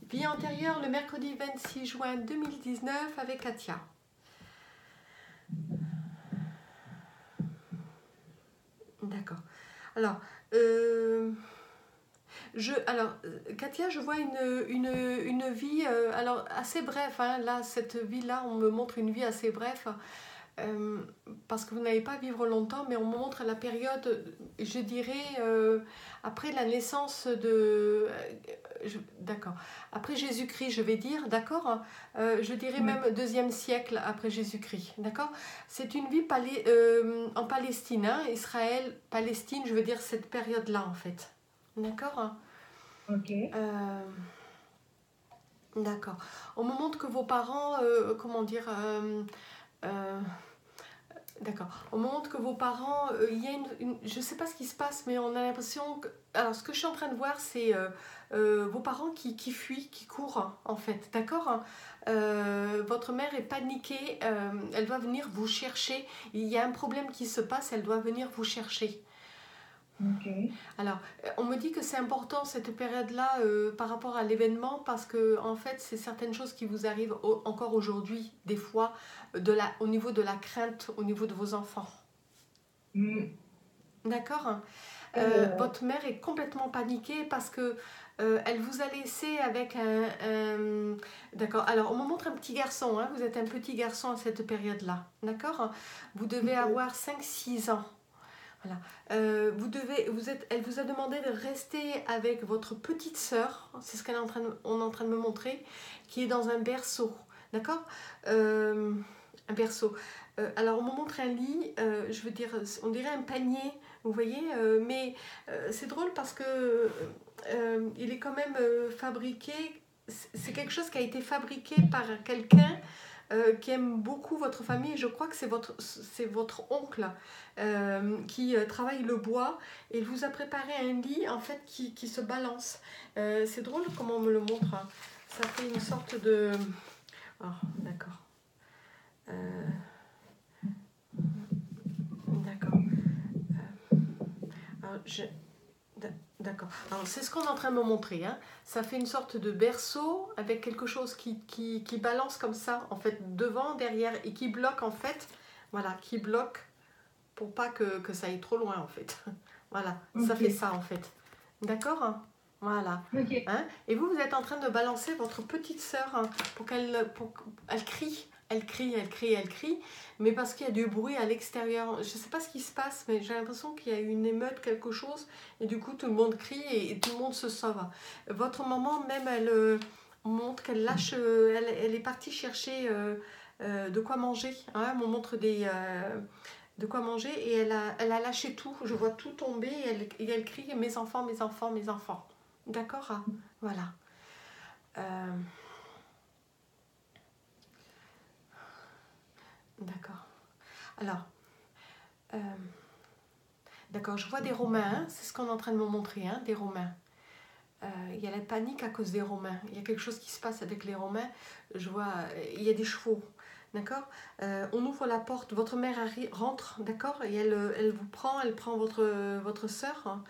Vie antérieure, le mercredi 26 juin 2019 avec Katia. D'accord. Alors, Katia, je vois une vie alors assez brève. Hein, là, cette vie-là, on me montre une vie assez brève. Parce que vous n'allez pas vivre longtemps, mais on me montre la période, je dirais, après la naissance de... d'accord. Après Jésus-Christ, je vais dire, d'accord. Je dirais même 2e siècle après Jésus-Christ, d'accord. C'est une vie en Palestine, hein, Israël, Palestine, je veux dire cette période-là, en fait. D'accord. Ok. D'accord. On me montre que vos parents, comment dire... d'accord. On me montre que vos parents, il y a je ne sais pas ce qui se passe, mais on a l'impression que... Alors, ce que je suis en train de voir, c'est vos parents qui fuient, qui courent, en fait. D'accord. Votre mère est paniquée, elle doit venir vous chercher. Il y a un problème qui se passe, elle doit venir vous chercher. Ok. Alors, on me dit que c'est important cette période-là par rapport à l'événement parce que en fait, c'est certaines choses qui vous arrivent encore aujourd'hui, des fois, au niveau de la crainte, au niveau de vos enfants. D'accord. Votre mère est complètement paniquée parce que elle vous a laissé avec un... D'accord. Alors, on me montre un petit garçon. Hein, vous êtes un petit garçon à cette période-là. D'accord. Vous devez avoir 5-6 ans. Voilà. Elle vous a demandé de rester avec votre petite sœur, c'est ce qu'on est en train de me montrer, qui est dans un berceau. D'accord. Un berceau. Alors, on me montre un lit, je veux dire, on dirait un panier, vous voyez, mais c'est drôle parce que il est quand même fabriqué, c'est quelque chose qui a été fabriqué par quelqu'un qui aime beaucoup votre famille. Je crois que c'est votre oncle qui travaille le bois et il vous a préparé un lit en fait qui se balance. C'est drôle comment on me le montre. Hein. Ça fait une sorte de... Oh, d'accord. D'accord. Alors, d'accord. Alors, c'est ce qu'on est en train de me montrer. Hein. Ça fait une sorte de berceau avec quelque chose qui balance comme ça, en fait, devant, derrière, et qui bloque, en fait, voilà, qui bloque pour pas que ça aille trop loin, en fait. Voilà, ça fait ça, en fait. D'accord. Voilà. Ok. Hein. Et vous êtes en train de balancer votre petite sœur hein, pour elle crie. Elle crie, elle crie, elle crie, mais parce qu'il y a du bruit à l'extérieur. Je ne sais pas ce qui se passe, mais j'ai l'impression qu'il y a une émeute, quelque chose, et du coup tout le monde crie et tout le monde se sauve. Votre maman, même, elle montre qu'elle lâche, elle est partie chercher de quoi manger. Hein, elle me montre de quoi manger et elle a lâché tout. Je vois tout tomber et elle crie mes enfants, mes enfants, mes enfants. D'accord. Voilà. D'accord. Alors, d'accord, je vois des Romains, hein, c'est ce qu'on est en train de me montrer, hein, des Romains. Il y a la panique à cause des Romains. Il y a quelque chose qui se passe avec les Romains. Je vois, il y a des chevaux. D'accord. On ouvre la porte, votre mère rentre, d'accord, et elle vous prend, elle prend votre sœur hein,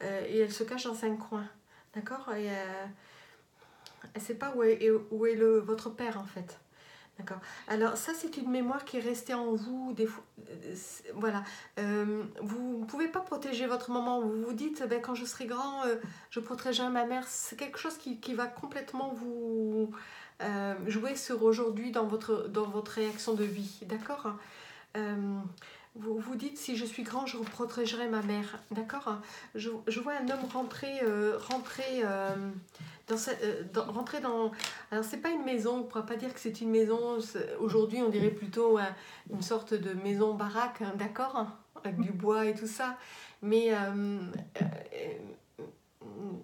et elle se cache dans un coin. D'accord. Et elle ne sait pas où est votre père en fait. D'accord. Alors ça c'est une mémoire qui est restée en vous. Voilà. Vous ne pouvez pas protéger votre maman. Vous vous dites ben, quand je serai grand, je protégerai ma mère. C'est quelque chose qui va complètement vous jouer sur aujourd'hui dans votre réaction de vie. D'accord. Vous vous dites si je suis grand je protégerai ma mère. D'accord. Je vois un homme rentrer rentrer dans... Alors, c'est pas une maison, on ne pourra pas dire que c'est une maison. Aujourd'hui, on dirait plutôt une sorte de maison-baraque, hein, d'accord hein, avec du bois et tout ça. Mais,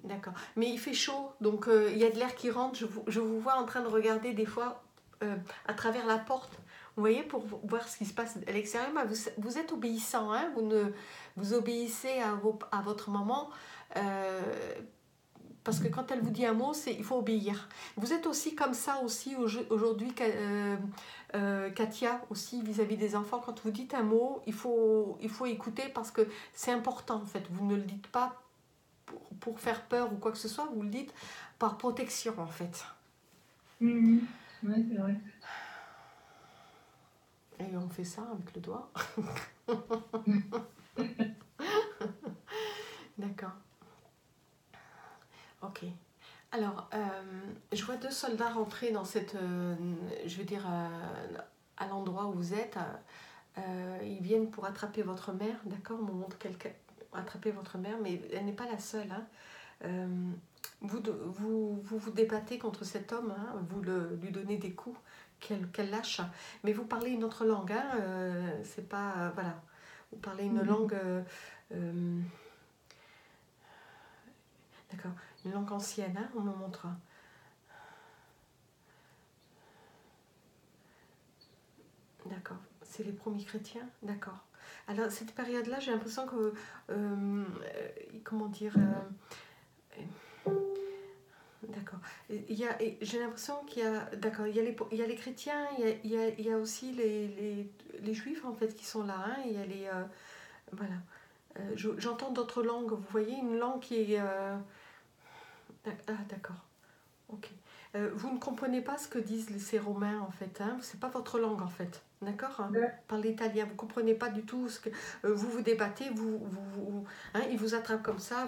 d'accord. Mais il fait chaud, donc il y a de l'air qui rentre. Je vous vois en train de regarder des fois à travers la porte. Vous voyez, pour voir ce qui se passe à l'extérieur. Vous êtes obéissant, hein, vous obéissez à votre maman. Parce que quand elle vous dit un mot, il faut obéir. Vous êtes aussi comme ça aussi aujourd'hui, Katia, aussi vis-à-vis des enfants. Quand vous dites un mot, il faut écouter parce que c'est important en fait. Vous ne le dites pas pour faire peur ou quoi que ce soit, vous le dites par protection en fait. Mhm. Ouais, c'est vrai. Et on fait ça avec le doigt. D'accord. Ok. Alors, je vois 2 soldats rentrer dans cette, je veux dire, à l'endroit où vous êtes. Ils viennent pour attraper votre mère, d'accord? On me montre quelqu'un attraper votre mère, mais elle n'est pas la seule. Hein. Vous débattez contre cet homme, hein, lui donnez des coups qu'elle lâche, mais vous parlez une autre langue, hein, c'est pas, voilà, vous parlez une langue, d'accord, une langue ancienne, hein, on me montre. D'accord, c'est les premiers chrétiens, d'accord. Alors cette période-là, j'ai l'impression que, comment dire, d'accord. J'ai l'impression qu'il y a, d'accord, il y a les chrétiens, il y a aussi les juifs en fait qui sont là, hein, il y a les, voilà. J'entends d'autres langues, vous voyez, une langue qui est, ah d'accord, ok. Vous ne comprenez pas ce que disent ces Romains en fait, hein, c'est pas votre langue en fait, d'accord, hein, Ouais. par l'italien, vous comprenez pas du tout ce que vous débattez, hein, ils vous attrapent comme ça,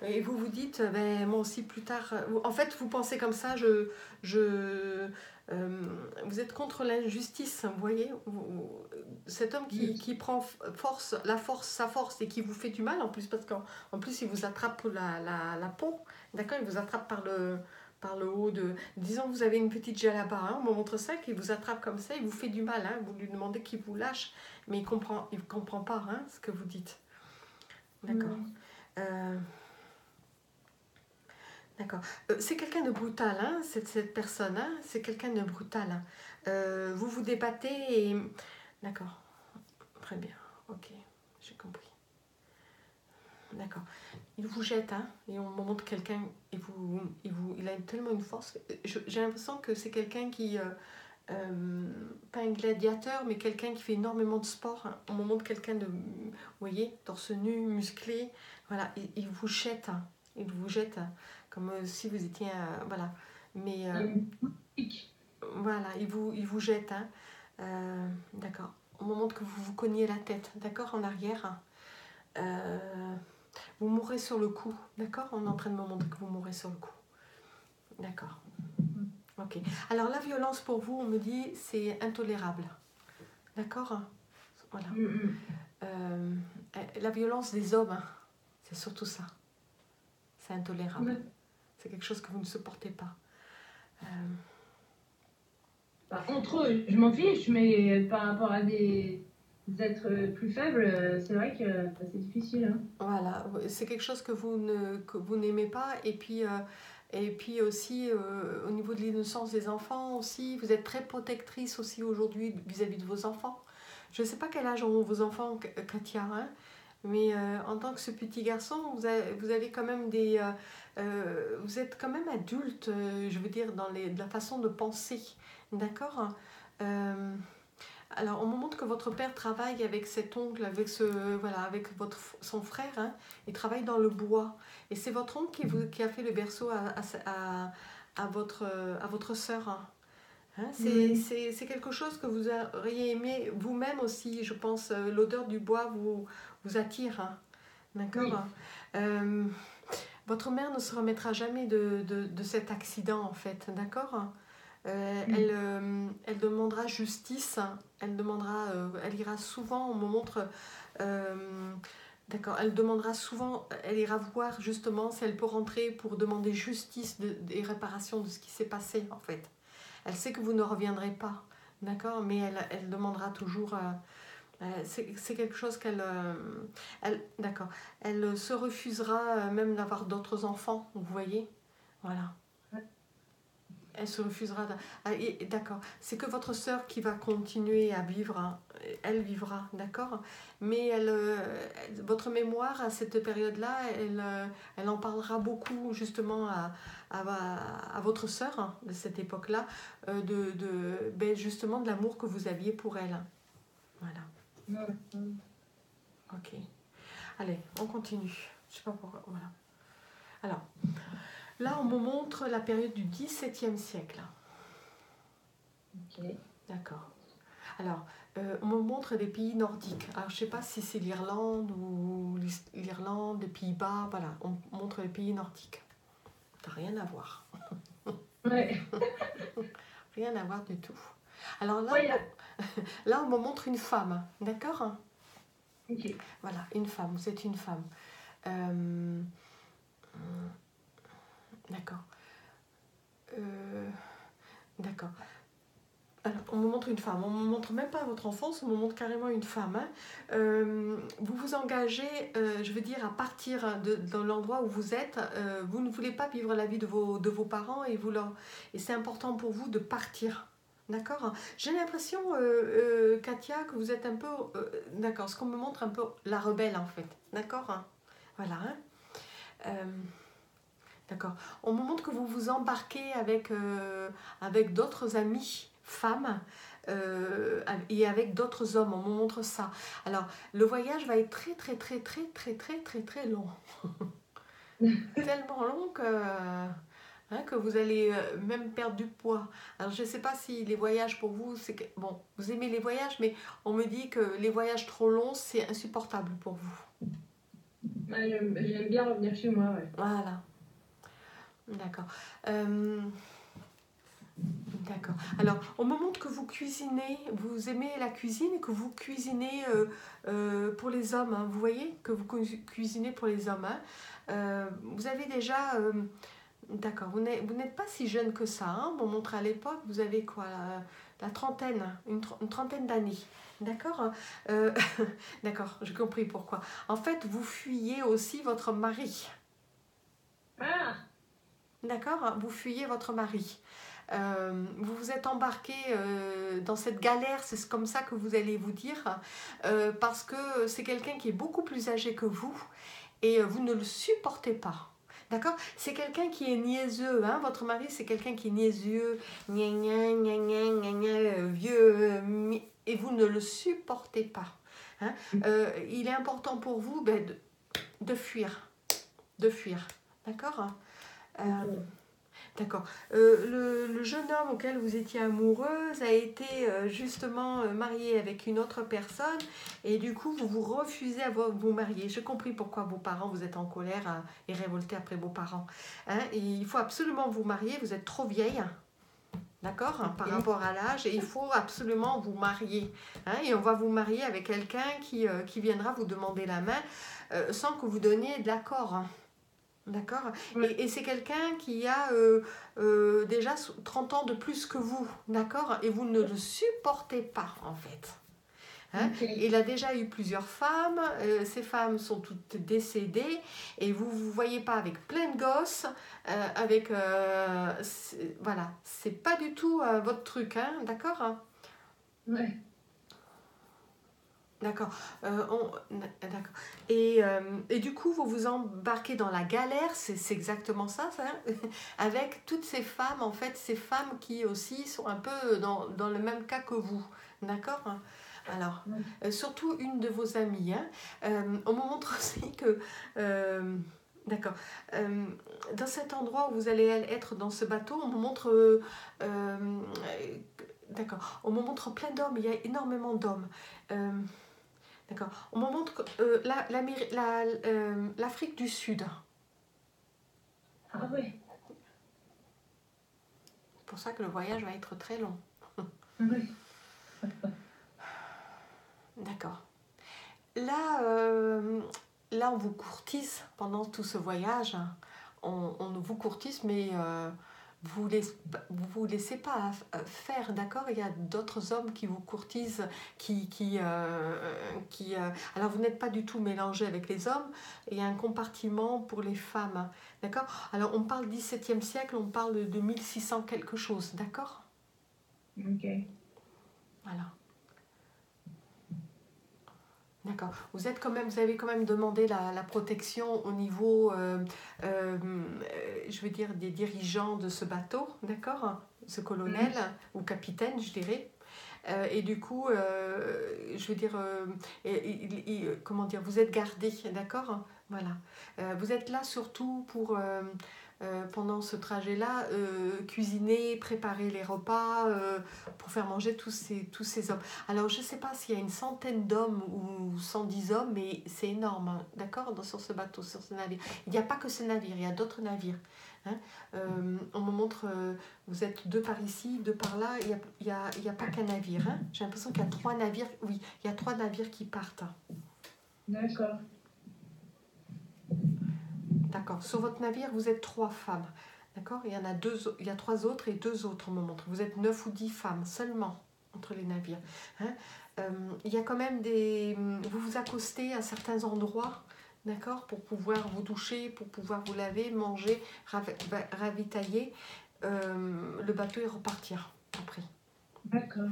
et vous dites, ben moi aussi plus tard, en fait vous pensez comme ça, vous êtes contre l'injustice, vous voyez, cet homme qui prend sa force et qui vous fait du mal en plus parce qu'en plus il vous attrape la peau, d'accord, il vous attrape par le haut de... Disons que vous avez une petite djellaba, hein, on me montre ça, qu'il vous attrape comme ça, il vous fait du mal, hein, vous lui demandez qu'il vous lâche, mais il comprend pas hein, ce que vous dites. D'accord. D'accord. C'est quelqu'un de brutal, hein, cette personne, hein, c'est quelqu'un de brutal. Hein. Vous vous débattez et... D'accord. Très bien. Ok, j'ai compris. D'accord. Il vous jette, hein, et on me montre quelqu'un, il a tellement une force. J'ai l'impression que c'est quelqu'un qui, pas un gladiateur, mais quelqu'un qui fait énormément de sport. Hein. On me montre quelqu'un de, vous voyez, torse nu, musclé. Voilà, il vous jette, hein, il vous jette hein, comme si vous étiez, voilà. Mais voilà, il vous jette, hein. D'accord. On me montre que vous vous cognez la tête, d'accord, en arrière. Hein. Vous mourrez sur le coup, d'accord? On est en train de me montrer que vous mourrez sur le coup. D'accord. Ok. Alors la violence pour vous, on me dit, c'est intolérable. D'accord? Voilà. La violence des hommes, hein, c'est surtout ça. C'est intolérable. C'est quelque chose que vous ne supportez pas. Bah, entre eux, je m'en fiche, mais par rapport à des êtres plus faibles, c'est vrai que c'est difficile. Hein. Voilà, c'est quelque chose que vous n'aimez pas. Et puis aussi, au niveau de l'innocence des enfants aussi, vous êtes très protectrice aussi aujourd'hui vis-à-vis de vos enfants. Je ne sais pas quel âge ont vos enfants, Katia, hein, mais en tant que ce petit garçon, vous avez quand même vous êtes quand même adulte, je veux dire, dans la façon de penser. D'accord. Alors, on me montre que votre père travaille avec cet oncle, avec son frère, hein, il travaille dans le bois. Et c'est votre oncle qui a fait le berceau à votre sœur. Hein. Hein, c'est quelque chose que vous auriez aimé vous-même aussi, je pense. L'odeur du bois vous attire. Hein. D'accord. Oui. Votre mère ne se remettra jamais de cet accident, en fait. D'accord. Elle demandera justice, elle ira souvent, on me montre, d'accord, elle demandera souvent, elle ira voir justement si elle peut rentrer pour demander justice et réparation de ce qui s'est passé en fait. Elle sait que vous ne reviendrez pas, d'accord, mais elle demandera toujours, c'est quelque chose d'accord, elle se refusera même d'avoir d'autres enfants, vous voyez, voilà. Elle se refusera. D'accord. C'est que votre sœur qui va continuer à vivre. Hein. Elle vivra, d'accord. Mais votre mémoire à cette période-là, elle en parlera beaucoup justement à votre sœur hein, de cette époque-là, justement de l'amour que vous aviez pour elle. Voilà. Ok. Allez, on continue. Je sais pas pourquoi. Voilà. Alors, là, on me montre la période du XVIIe siècle. Ok. D'accord. Alors, on me montre des pays nordiques. Alors, je ne sais pas si c'est l'Irlande ou l'Irlande, les Pays-Bas. Voilà, on montre les pays nordiques. Ça n'a rien à voir. Ouais. Rien à voir du tout. Alors là, Ouais, là on me montre une femme. D'accord? ok. Voilà, une femme. Vous êtes une femme. Euh, D'accord. D'accord. Alors, on me montre une femme, on ne me montre même pas votre enfance, on me montre carrément une femme. Hein. Vous vous engagez, je veux dire, à partir de l'endroit où vous êtes. Vous ne voulez pas vivre la vie de vos parents et c'est important pour vous de partir. D'accord? J'ai l'impression, Katia, que vous êtes un peu... d'accord, ce qu'on me montre un peu la rebelle en fait. D'accord? Hein. Voilà. Hein. Euh, D'accord. On me montre que vous vous embarquez avec d'autres amis femmes et avec d'autres hommes. On me montre ça. Alors, le voyage va être très, très, très, très, très, très, très, très long. Tellement long que vous allez même perdre du poids. Alors, je ne sais pas si les voyages pour vous, bon, vous aimez les voyages, mais on me dit que les voyages trop longs, c'est insupportable pour vous. Ouais, j'aime bien revenir chez moi, ouais. Voilà. D'accord. D'accord. Alors, on me montre que vous cuisinez, vous aimez la cuisine et que vous cuisinez pour les hommes. Hein. Vous voyez que vous cuisinez pour les hommes. Hein. Vous avez déjà... d'accord, vous n'êtes pas si jeune que ça. Hein. On montre à l'époque, vous avez quoi la trentaine, une trentaine d'années. D'accord. D'accord, j'ai compris pourquoi. En fait, vous fuyez aussi votre mari. Ah! D'accord. Vous fuyez votre mari. Vous vous êtes embarqué dans cette galère, c'est comme ça que vous allez vous dire, parce que c'est quelqu'un qui est beaucoup plus âgé que vous et vous ne le supportez pas. D'accord? C'est quelqu'un qui est niaiseux, hein? Votre mari, c'est quelqu'un qui est niaiseux, gna gna gna gna gna gna, vieux, et vous ne le supportez pas. Hein? Il est important pour vous de fuir. De fuir. D'accord? D'accord. Le jeune homme auquel vous étiez amoureuse a été justement marié avec une autre personne et du coup vous vous refusez à vous marier. J'ai compris pourquoi vos parents, vous êtes en colère et révoltés après vos parents. Hein, et il faut absolument vous marier, vous êtes trop vieille. D'accord, hein, par rapport à l'âge, et il faut absolument vous marier. Hein, et on va vous marier avec quelqu'un qui viendra vous demander la main sans que vous donniez de l'accord. Hein. D'accord. Ouais. Et c'est quelqu'un qui a déjà 30 ans de plus que vous. D'accord. Et vous ne le supportez pas, en fait. Hein? Okay. Il a déjà eu plusieurs femmes. Ces femmes sont toutes décédées. Et vous ne vous voyez pas avec plein de gosses. Voilà. C'est pas du tout votre truc. Hein? D'accord. Ouais. D'accord. D'accord. Et du coup, vous vous embarquez dans la galère, c'est exactement ça, avec toutes ces femmes, en fait, ces femmes qui aussi sont un peu dans le même cas que vous. D'accord? Alors, surtout une de vos amies. Hein. On me montre aussi que... d'accord. Dans cet endroit où vous allez être dans ce bateau, on me montre... d'accord. On me montre plein d'hommes, il y a énormément d'hommes. D'accord. On me montre l'Afrique du Sud. Ah ouais. C'est pour ça que le voyage va être très long. Ouais. D'accord. Là, on vous courtise pendant tout ce voyage. On vous courtise, mais vous vous laissez pas faire, d'accord? Il y a d'autres hommes qui vous courtisent, alors vous n'êtes pas du tout mélangé avec les hommes. Il y a un compartiment pour les femmes, d'accord? Alors on parle 17e siècle, on parle de 1600 quelque chose, d'accord? Ok. Voilà. D'accord. Vous avez quand même demandé la protection au niveau, je veux dire, des dirigeants de ce bateau, d'accord? Ce colonel ou capitaine, je dirais. Et du coup, je veux dire, comment dire, vous êtes gardé, d'accord? Voilà. Vous êtes là surtout pour, pendant ce trajet-là, cuisiner, préparer les repas, pour faire manger tous ces hommes. Alors, je ne sais pas s'il y a une centaine d'hommes ou 110 hommes, mais c'est énorme, hein, d'accord, sur ce bateau, sur ce navire. Il n'y a pas que ce navire, il y a d'autres navires. Hein. On me montre, vous êtes deux par ici, deux par là, il y a pas qu'un navire. Hein. J'ai l'impression qu'il y a 3 navires, oui, il y a 3 navires qui partent. D'accord. D'accord. Sur votre navire, vous êtes 3 femmes. D'accord. Il y a 3 autres et 2 autres, on me montre. Vous êtes 9 ou 10 femmes seulement entre les navires. Hein. Il y a quand même des... Vous vous accostez à certains endroits, d'accord, pour pouvoir vous doucher, pour pouvoir vous laver, manger, ravitailler le bateau et repartir après. D'accord.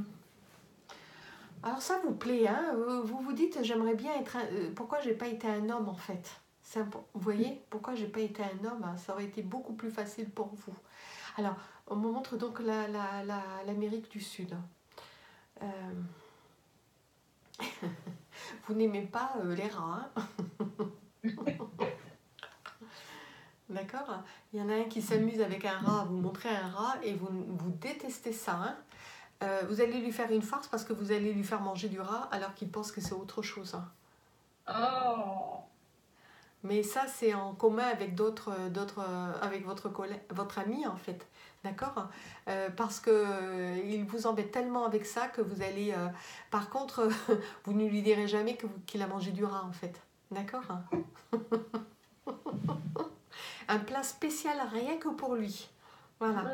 Alors ça vous plaît, hein, vous vous dites, j'aimerais bien être... pourquoi j'ai pas été un homme en fait? Vous voyez, pourquoi j'ai pas été un homme, hein, ça aurait été beaucoup plus facile pour vous. Alors, on me montre donc l'Amérique du Sud. Vous n'aimez pas les rats, hein? D'accord? Il y en a un qui s'amuse avec un rat, vous montrez un rat et vous détestez ça, hein? Vous allez lui faire une farce parce que vous allez lui faire manger du rat alors qu'il pense que c'est autre chose. Hein. Oh. Mais ça, c'est en commun avec avec votre ami, en fait. D'accord. Parce que il vous embête tellement avec ça que vous allez... par contre, vous ne lui direz jamais qu'il a mangé du rat, en fait. D'accord. Un plat spécial rien que pour lui. Voilà.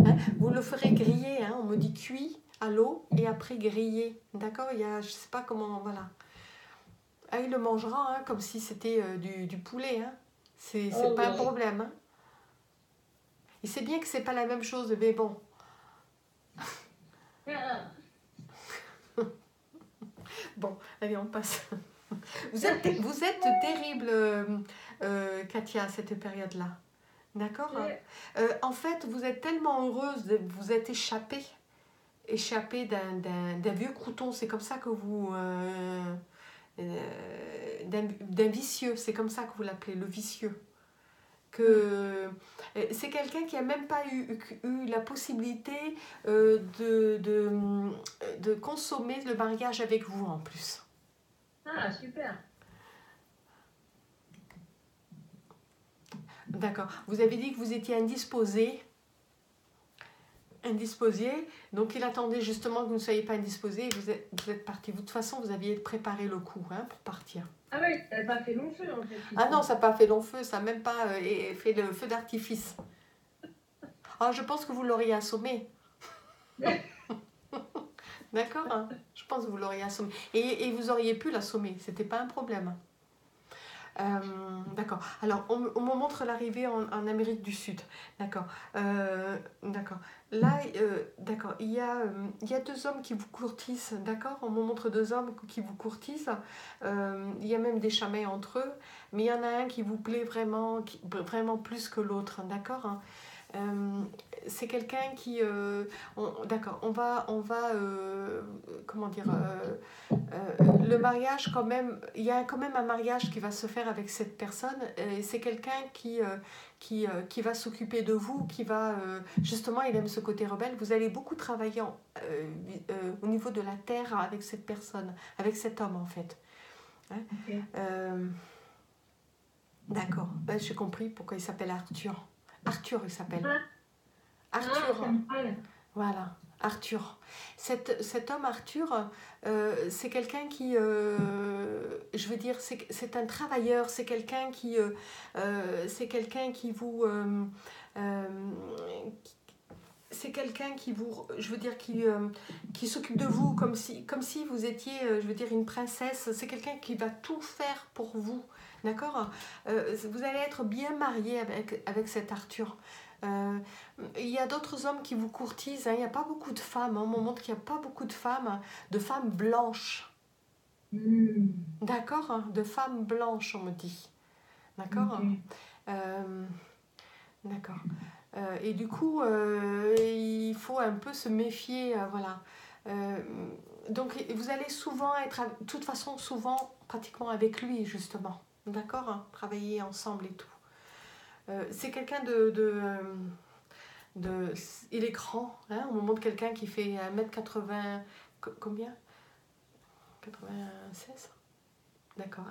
Hein, vous le ferez griller, hein, on me dit cuit à l'eau et après griller. D'accord. Il y a, je sais pas comment... Voilà. Ah, il le mangera, hein, comme si c'était du poulet. Hein. C'est pas un problème. Hein. Il sait bien que c'est pas la même chose, mais bon. Bon, allez, on passe. Vous êtes terrible, Katia, à cette période-là. D'accord. En fait, vous êtes tellement heureuse de vous être échappée d'un vieux crouton. C'est comme ça que vous... d'un vicieux, c'est comme ça que vous l'appelez, le vicieux. Que c'est quelqu'un qui n'a même pas eu la possibilité de consommer le mariage avec vous en plus. Ah, super. D'accord. Vous avez dit que vous étiez indisposé, donc il attendait justement que vous ne soyez pas indisposé et vous êtes parti. De toute façon, vous aviez préparé le coup, hein, pour partir. Ah ouais, ça n'a pas fait long feu en fait. Ah non, ça n'a pas fait long feu, ça n'a même pas fait le feu d'artifice. Ah, je pense que vous l'auriez assommé. D'accord, hein. Je pense que vous l'auriez assommé. Et vous auriez pu l'assommer, c'était pas un problème. D'accord. Alors, on me montre l'arrivée en Amérique du Sud. D'accord. D'accord. Là, d'accord, il y a 2 hommes qui vous courtisent. D'accord. On me montre 2 hommes qui vous courtisent. Il y a même des chamailles entre eux. Mais il y en a un qui vous plaît vraiment, vraiment plus que l'autre. D'accord. Hein. C'est quelqu'un qui... d'accord, on va comment dire... le mariage, quand même, il y a quand même un mariage qui va se faire avec cette personne. C'est quelqu'un qui va s'occuper de vous, qui va... justement, il aime ce côté rebelle. Vous allez beaucoup travailler au niveau de la terre avec cette personne, avec cet homme, en fait. Hein. Okay. D'accord, j'ai compris pourquoi il s'appelle Arthur. Arthur, il s'appelle. Arthur. Voilà, Arthur. Cet homme, Arthur, c'est quelqu'un qui, je veux dire, c'est un travailleur, c'est quelqu'un qui vous... c'est quelqu'un qui vous, je veux dire, qui s'occupe de vous comme si vous étiez, je veux dire, une princesse. C'est quelqu'un qui va tout faire pour vous. D'accord. Vous allez être bien marié avec cet Arthur. Il y a d'autres hommes qui vous courtisent. Hein. Il n'y a pas beaucoup de femmes. On me montre qu'il n'y a pas beaucoup de femmes blanches. D'accord. Hein, de femmes blanches, on me dit. D'accord. D'accord. Et du coup, il faut un peu se méfier. Voilà. Euh, donc vous allez souvent être, de toute façon, souvent pratiquement avec lui, justement. D'accord, hein, travailler ensemble et tout. C'est quelqu'un il est grand, hein, on me montre quelqu'un qui fait 1m80, combien 96. D'accord,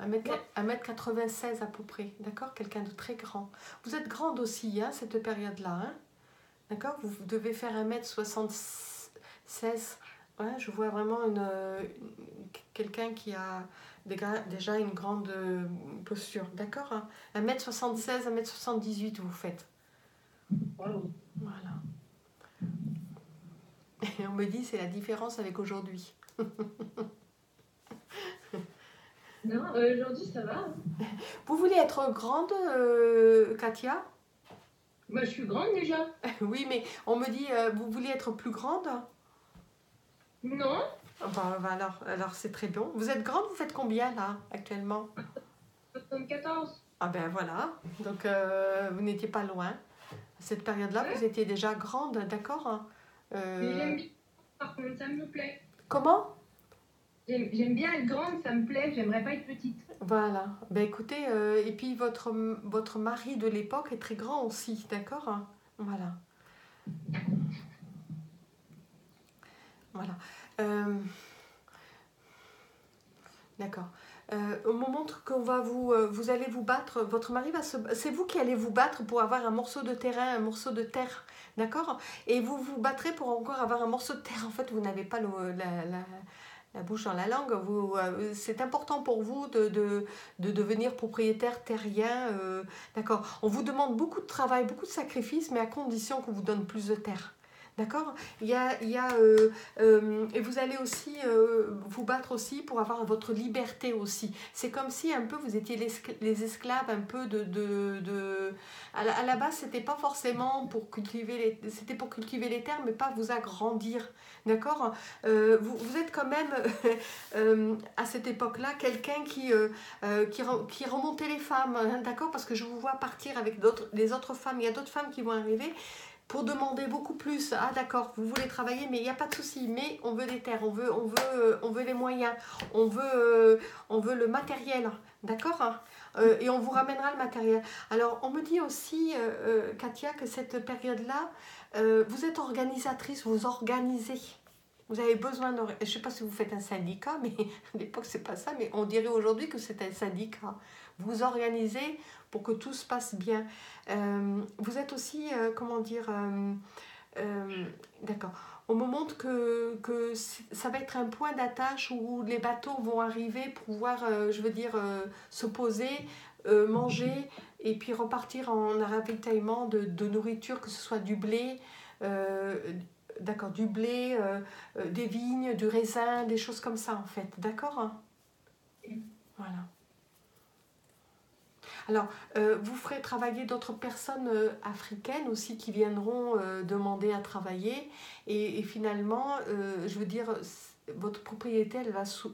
1m96 à peu près, d'accord, quelqu'un de très grand. Vous êtes grande aussi, hein, cette période-là, hein, d'accord, vous devez faire 1m76, ouais, je vois vraiment quelqu'un qui a déjà une grande posture, d'accord, hein, 1m76, 1m78 vous faites. Wow. Voilà. Et on me dit c'est la différence avec aujourd'hui. Non, aujourd'hui ça va. Hein. Vous voulez être grande, Katia? Moi je suis grande déjà. Oui, mais on me dit vous voulez être plus grande? Non, Alors c'est très bon. Vous êtes grande, vous faites combien là actuellement? 74. Ah ben voilà, donc vous n'étiez pas loin. À cette période-là, Ouais. vous étiez déjà grande, d'accord? Mais j'aime bien, par contre, ça me plaît. Comment? J'aime bien être grande, ça me plaît, j'aimerais pas être petite. Voilà. Ben écoutez, et puis votre mari de l'époque est très grand aussi, d'accord? Voilà. Voilà. D'accord. On me montre qu'on va vous allez vous battre. Votre mari c'est vous qui allez vous battre pour avoir un morceau de terrain, un morceau de terre, d'accord? Et vous vous battrez pour encore avoir un morceau de terre. En fait, vous n'avez pas la bouche dans la langue. C'est important pour vous de devenir propriétaire terrien, d'accord? On vous demande beaucoup de travail, beaucoup de sacrifices, mais à condition qu'on vous donne plus de terre. D'accord. Et vous allez aussi vous battre aussi pour avoir votre liberté aussi. C'est comme si un peu vous étiez les esclaves un peu à la base, c'était pas forcément pour cultiver c'était pour cultiver les terres, mais pas vous agrandir. D'accord. Vous êtes quand même à cette époque-là quelqu'un qui remontait les femmes, hein, d'accord, parce que je vous vois partir avec les autres femmes. Il y a d'autres femmes qui vont arriver pour demander beaucoup plus. Ah d'accord, vous voulez travailler, mais il n'y a pas de souci, mais on veut des terres, on veut les moyens, on veut le matériel, d'accord, hein. Et on vous ramènera le matériel. Alors on me dit aussi, Katia, que cette période-là, vous êtes organisatrice, vous organisez. Vous avez besoin de... Je ne sais pas si vous faites un syndicat, mais à l'époque, c'est pas ça, mais on dirait aujourd'hui que c'est un syndicat. Vous organisez pour que tout se passe bien. Vous êtes aussi, comment dire... d'accord. On me montre que ça va être un point d'attache où les bateaux vont arriver pour pouvoir, je veux dire, se poser, manger et puis repartir en ravitaillement de nourriture, que ce soit du blé, d'accord, du blé, des vignes, du raisin, des choses comme ça en fait, d'accord, hein. Voilà. Alors, vous ferez travailler d'autres personnes africaines aussi qui viendront demander à travailler et finalement, je veux dire, votre propriété,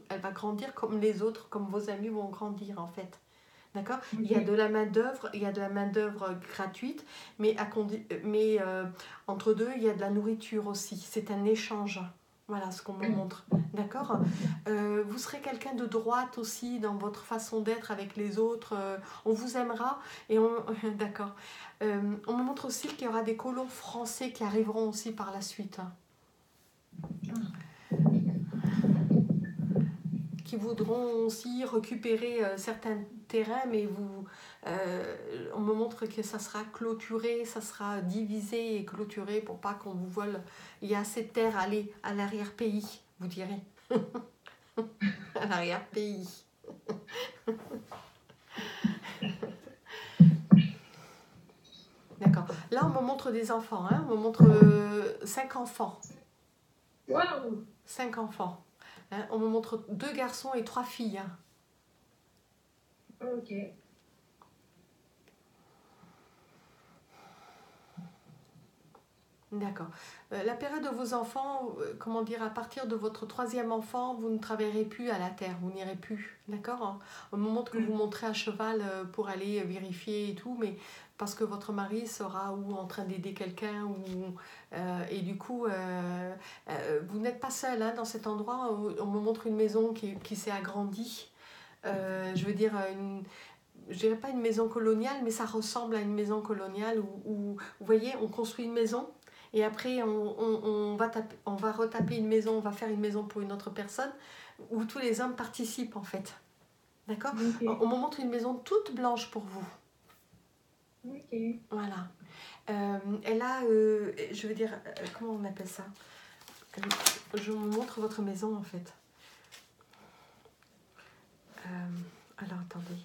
elle va grandir comme les autres, comme vos amis vont grandir en fait. D'accord. Il y a de la main-d'œuvre, il y a de la main-d'œuvre gratuite, mais entre deux, il y a de la nourriture aussi. C'est un échange. Voilà ce qu'on me montre. D'accord. Vous serez quelqu'un de droite aussi dans votre façon d'être avec les autres. On vous aimera et d'accord. On me montre aussi qu'il y aura des colons français qui arriveront aussi par la suite, hein, qui voudront aussi récupérer certains terrains, mais on me montre que ça sera clôturé, ça sera divisé et clôturé pour pas qu'on vous vole. Il y a assez de terre à aller à l'arrière-pays, vous direz. À l'arrière-pays. D'accord. Là, on me montre des enfants, hein. On me montre 5 enfants. Waouh! 5 enfants. Hein. On me montre 2 garçons et 3 filles. Hein. Ok. D'accord. La période de vos enfants, comment dire, à partir de votre 3e enfant, vous ne travaillerez plus à la terre, vous n'irez plus, d'accord, hein. Au moment que vous montrez à cheval pour aller vérifier et tout, mais parce que votre mari sera ou en train d'aider quelqu'un, et du coup, vous n'êtes pas seul hein, dans cet endroit. On me montre une maison qui s'est agrandie. Je veux dire, je dirais pas une maison coloniale, mais ça ressemble à une maison coloniale où vous voyez, on construit une maison. Et après, on va retaper une maison, on va faire une maison pour une autre personne, où tous les hommes participent en fait. D'accord. Ok. On me montre une maison toute blanche pour vous. Ok. Voilà. Elle a, je veux dire, comment on appelle ça? Je vous montre votre maison en fait. Alors attendez.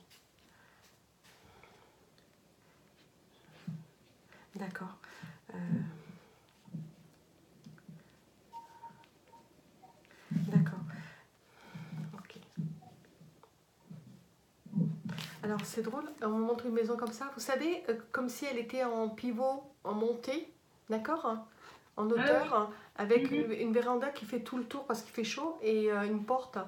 D'accord. D'accord. Ok. Alors c'est drôle, on me montre une maison comme ça, vous savez, comme si elle était en pivot, en montée, d'accord? En hauteur, avec une véranda qui fait tout le tour parce qu'il fait chaud, et une porte,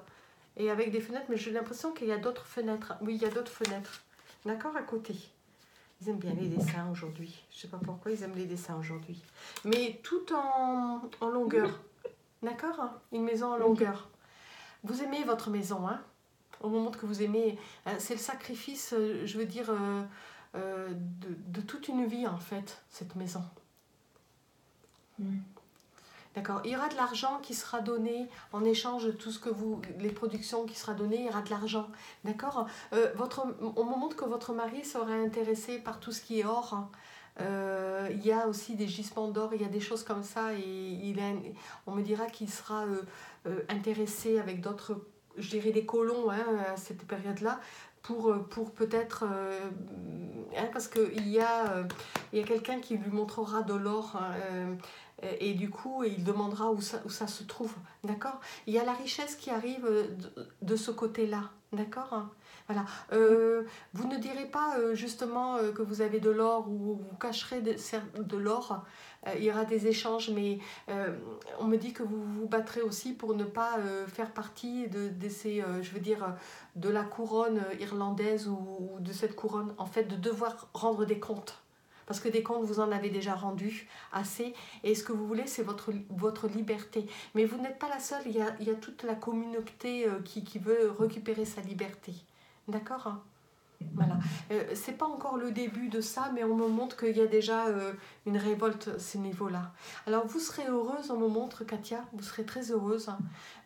et avec des fenêtres, mais j'ai l'impression qu'il y a d'autres fenêtres. Oui, il y a d'autres fenêtres, d'accord, à côté. Ils aiment bien les dessins aujourd'hui, je ne sais pas pourquoi ils aiment les dessins aujourd'hui. Mais tout en longueur, d'accord? Une maison en longueur. Vous aimez votre maison, hein? On me montre que vous aimez, c'est le sacrifice, je veux dire, de toute une vie en fait, cette maison. D'accord. Il y aura de l'argent qui sera donné en échange de tout ce que les productions qui sera données, il y aura de l'argent. D'accord. On me montre que votre mari sera intéressé par tout ce qui est or. Il y a aussi des gisements d'or, il y a des choses comme ça, et on me dira qu'il sera intéressé avec d'autres, je dirais des colons hein, à cette période-là, pour peut-être, hein, parce qu'il y a quelqu'un qui lui montrera de l'or, hein, et du coup il demandera où ça se trouve, d'accord. Il y a la richesse qui arrive de ce côté-là, d'accord. Voilà. Vous ne direz pas justement que vous avez de l'or, ou vous cacherez de l'or. Il y aura des échanges, mais on me dit que vous vous battrez aussi pour ne pas faire partie de ces, je veux dire, de la couronne irlandaise, ou de cette couronne, en fait, de devoir rendre des comptes. Parce que des comptes, vous en avez déjà rendu assez. Et ce que vous voulez, c'est votre liberté. Mais vous n'êtes pas la seule. Il y a toute la communauté qui veut récupérer sa liberté. D'accord, hein? Voilà. C'est pas encore le début de ça, mais on me montre qu'il y a déjà une révolte à ce niveau-là. Alors vous serez heureuse, on me montre, Katia, vous serez très heureuse.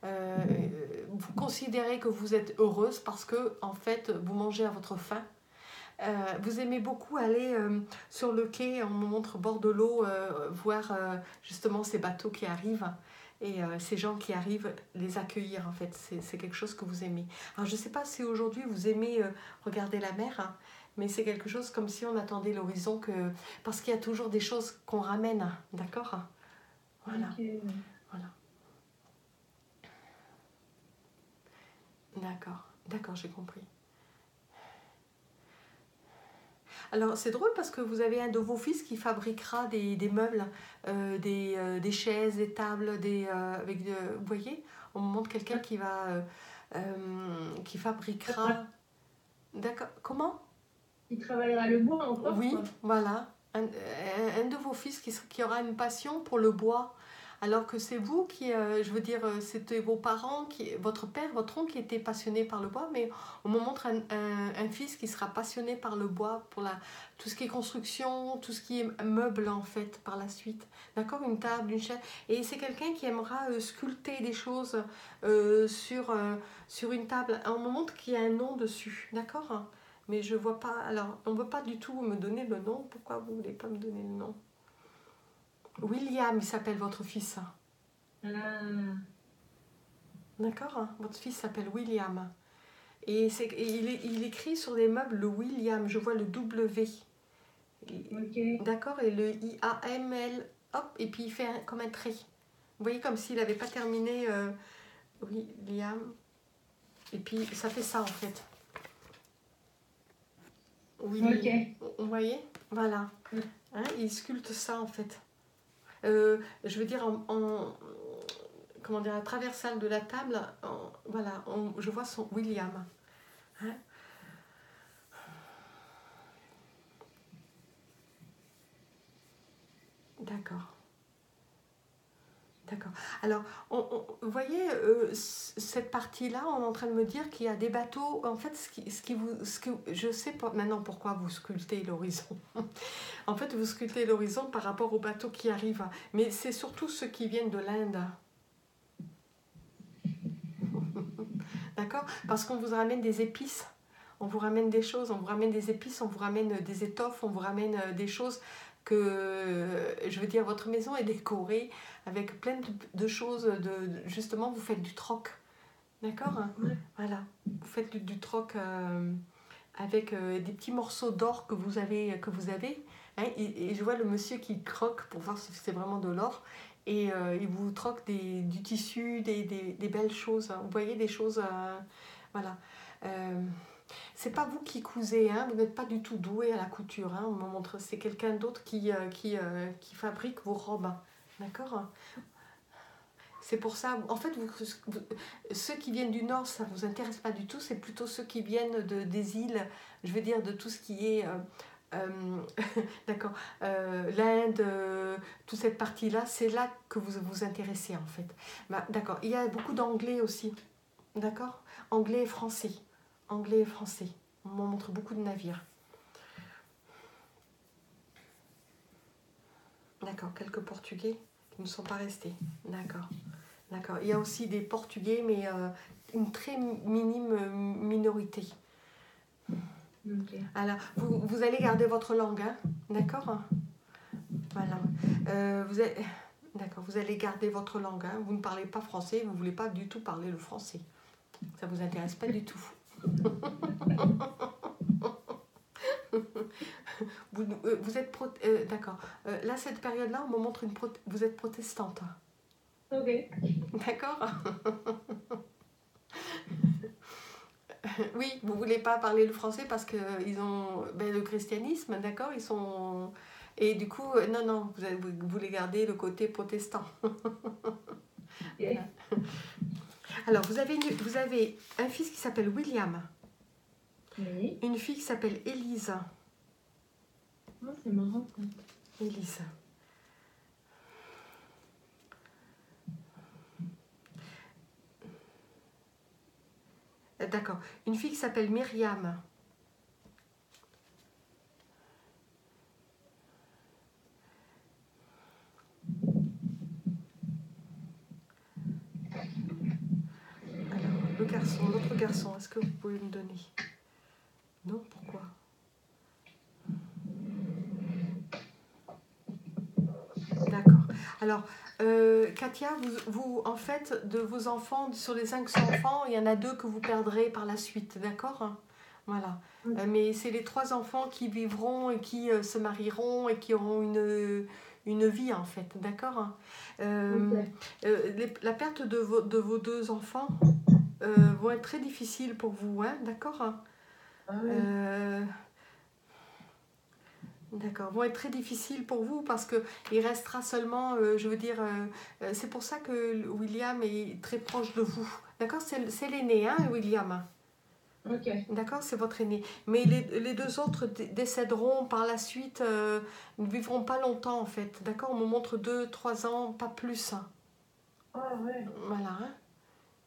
Vous considérez que vous êtes heureuse parce que, en fait, vous mangez à votre faim. Vous aimez beaucoup aller sur le quai, on me montre bord de l'eau, voir justement ces bateaux qui arrivent. Et ces gens qui arrivent, les accueillir en fait, c'est quelque chose que vous aimez. Alors je ne sais pas si aujourd'hui vous aimez regarder la mer, hein, mais c'est quelque chose comme si on attendait l'horizon, parce qu'il y a toujours des choses qu'on ramène, d'accord? Voilà. Okay. Voilà. D'accord, j'ai compris. Alors c'est drôle parce que vous avez un de vos fils qui fabriquera des meubles, des chaises, des tables, vous voyez, on me montre quelqu'un qui fabriquera. D'accord. Comment? Il travaillera le bois encore, Oui, quoi. voilà. Un de vos fils qui aura une passion pour le bois. Alors que c'est vous qui, je veux dire, c'était vos parents, votre père, votre oncle qui était passionné par le bois, mais on me montre un fils qui sera passionné par le bois, pour tout ce qui est construction, tout ce qui est meuble en fait, par la suite. D'accord. Une table, une chaise. Et c'est quelqu'un qui aimera sculpter des choses sur une table. On me montre qu'il y a un nom dessus. D'accord. Mais je vois pas. Alors, on ne veut pas du tout me donner le nom. Pourquoi vous ne voulez pas me donner le nom? William, il s'appelle votre fils. D'accord. Votre fils s'appelle William. Et il écrit sur des meubles le William. Je vois le W. Ok. D'accord. Et le IAML. Hop. Et puis il fait comme un trait. Vous voyez, comme s'il n'avait pas terminé. William. Et puis ça fait ça en fait. Oui. Ok. Vous voyez? Voilà. Hein, il sculpte ça en fait. Je veux dire, comment dire, à traversale de la table, voilà, je vois son William. Hein. D'accord. D'accord. Alors, vous voyez, cette partie-là, on est en train de me dire qu'il y a des bateaux. En fait, je sais pas maintenant pourquoi vous sculptez l'horizon. En fait, vous sculptez l'horizon par rapport aux bateaux qui arrivent. Mais c'est surtout ceux qui viennent de l'Inde. D'accord? Parce qu'on vous ramène des épices. On vous ramène des choses, on vous ramène des épices, on vous ramène des étoffes, on vous ramène des choses que, je veux dire, votre maison est décorée avec plein de choses. Justement, vous faites du troc. D'accord? Ouais. Voilà. Vous faites du troc avec des petits morceaux d'or que vous avez. Hein, et je vois le monsieur qui croque pour voir si c'est vraiment de l'or. Et il vous troque du tissu, des belles choses. Hein. Vous voyez des choses. Voilà. C'est pas vous qui cousez, hein, vous n'êtes pas du tout doué à la couture. Hein, on me montre, c'est quelqu'un d'autre qui fabrique vos robes. D'accord? C'est pour ça, en fait, ceux qui viennent du Nord, ça ne vous intéresse pas du tout, c'est plutôt ceux qui viennent des îles, je veux dire de tout ce qui est, d'accord, l'Inde, toute cette partie-là, c'est là que vous vous intéressez en fait. Bah, d'accord, il y a beaucoup d'anglais aussi, d'accord? Anglais et français. Anglais et français. On m'en montre beaucoup de navires. D'accord, quelques Portugais qui ne sont pas restés. D'accord. D'accord. Il y a aussi des Portugais, mais une très minime minorité. Ok. Alors, vous allez garder votre langue, hein? D'accord? Voilà. D'accord, vous allez garder votre langue. Hein? Vous ne parlez pas français, vous ne voulez pas du tout parler le français. Ça ne vous intéresse pas du tout. Vous êtes d'accord. Là, cette période-là, on me montre vous êtes protestante. Ok. D'accord. Oui, vous ne voulez pas parler le français parce qu'ils ont le christianisme, d'accord? Ils sont... Et du coup, non, vous voulez garder le côté protestant. Okay. Alors, vous avez un fils qui s'appelle William. Oui. Une fille qui s'appelle Élise. Oh, c'est marrant ça. Élise. D'accord. Une fille qui s'appelle Myriam. Alors, l'autre garçon, est-ce que vous pouvez me donner? Non, pourquoi? D'accord. Alors, Katia, vous, en fait, de vos enfants, sur les 5 enfants, il y en a 2 que vous perdrez par la suite, d'accord? Voilà. Mais c'est les 3 enfants qui vivront et qui se marieront et qui auront une vie, en fait, d'accord? La perte de vos 2 enfants vont être très difficiles pour vous, hein, d'accord? Ah ouais. D'accord, vont être très difficiles pour vous parce qu'il restera seulement, je veux dire, c'est pour ça que William est très proche de vous. D'accord, c'est l'aîné, hein, William. Ok. D'accord, c'est votre aîné. Mais les 2 autres décéderont par la suite, ne vivront pas longtemps en fait. D'accord, on me montre 2-3 ans, pas plus. Hein. Ah ouais. Voilà, hein.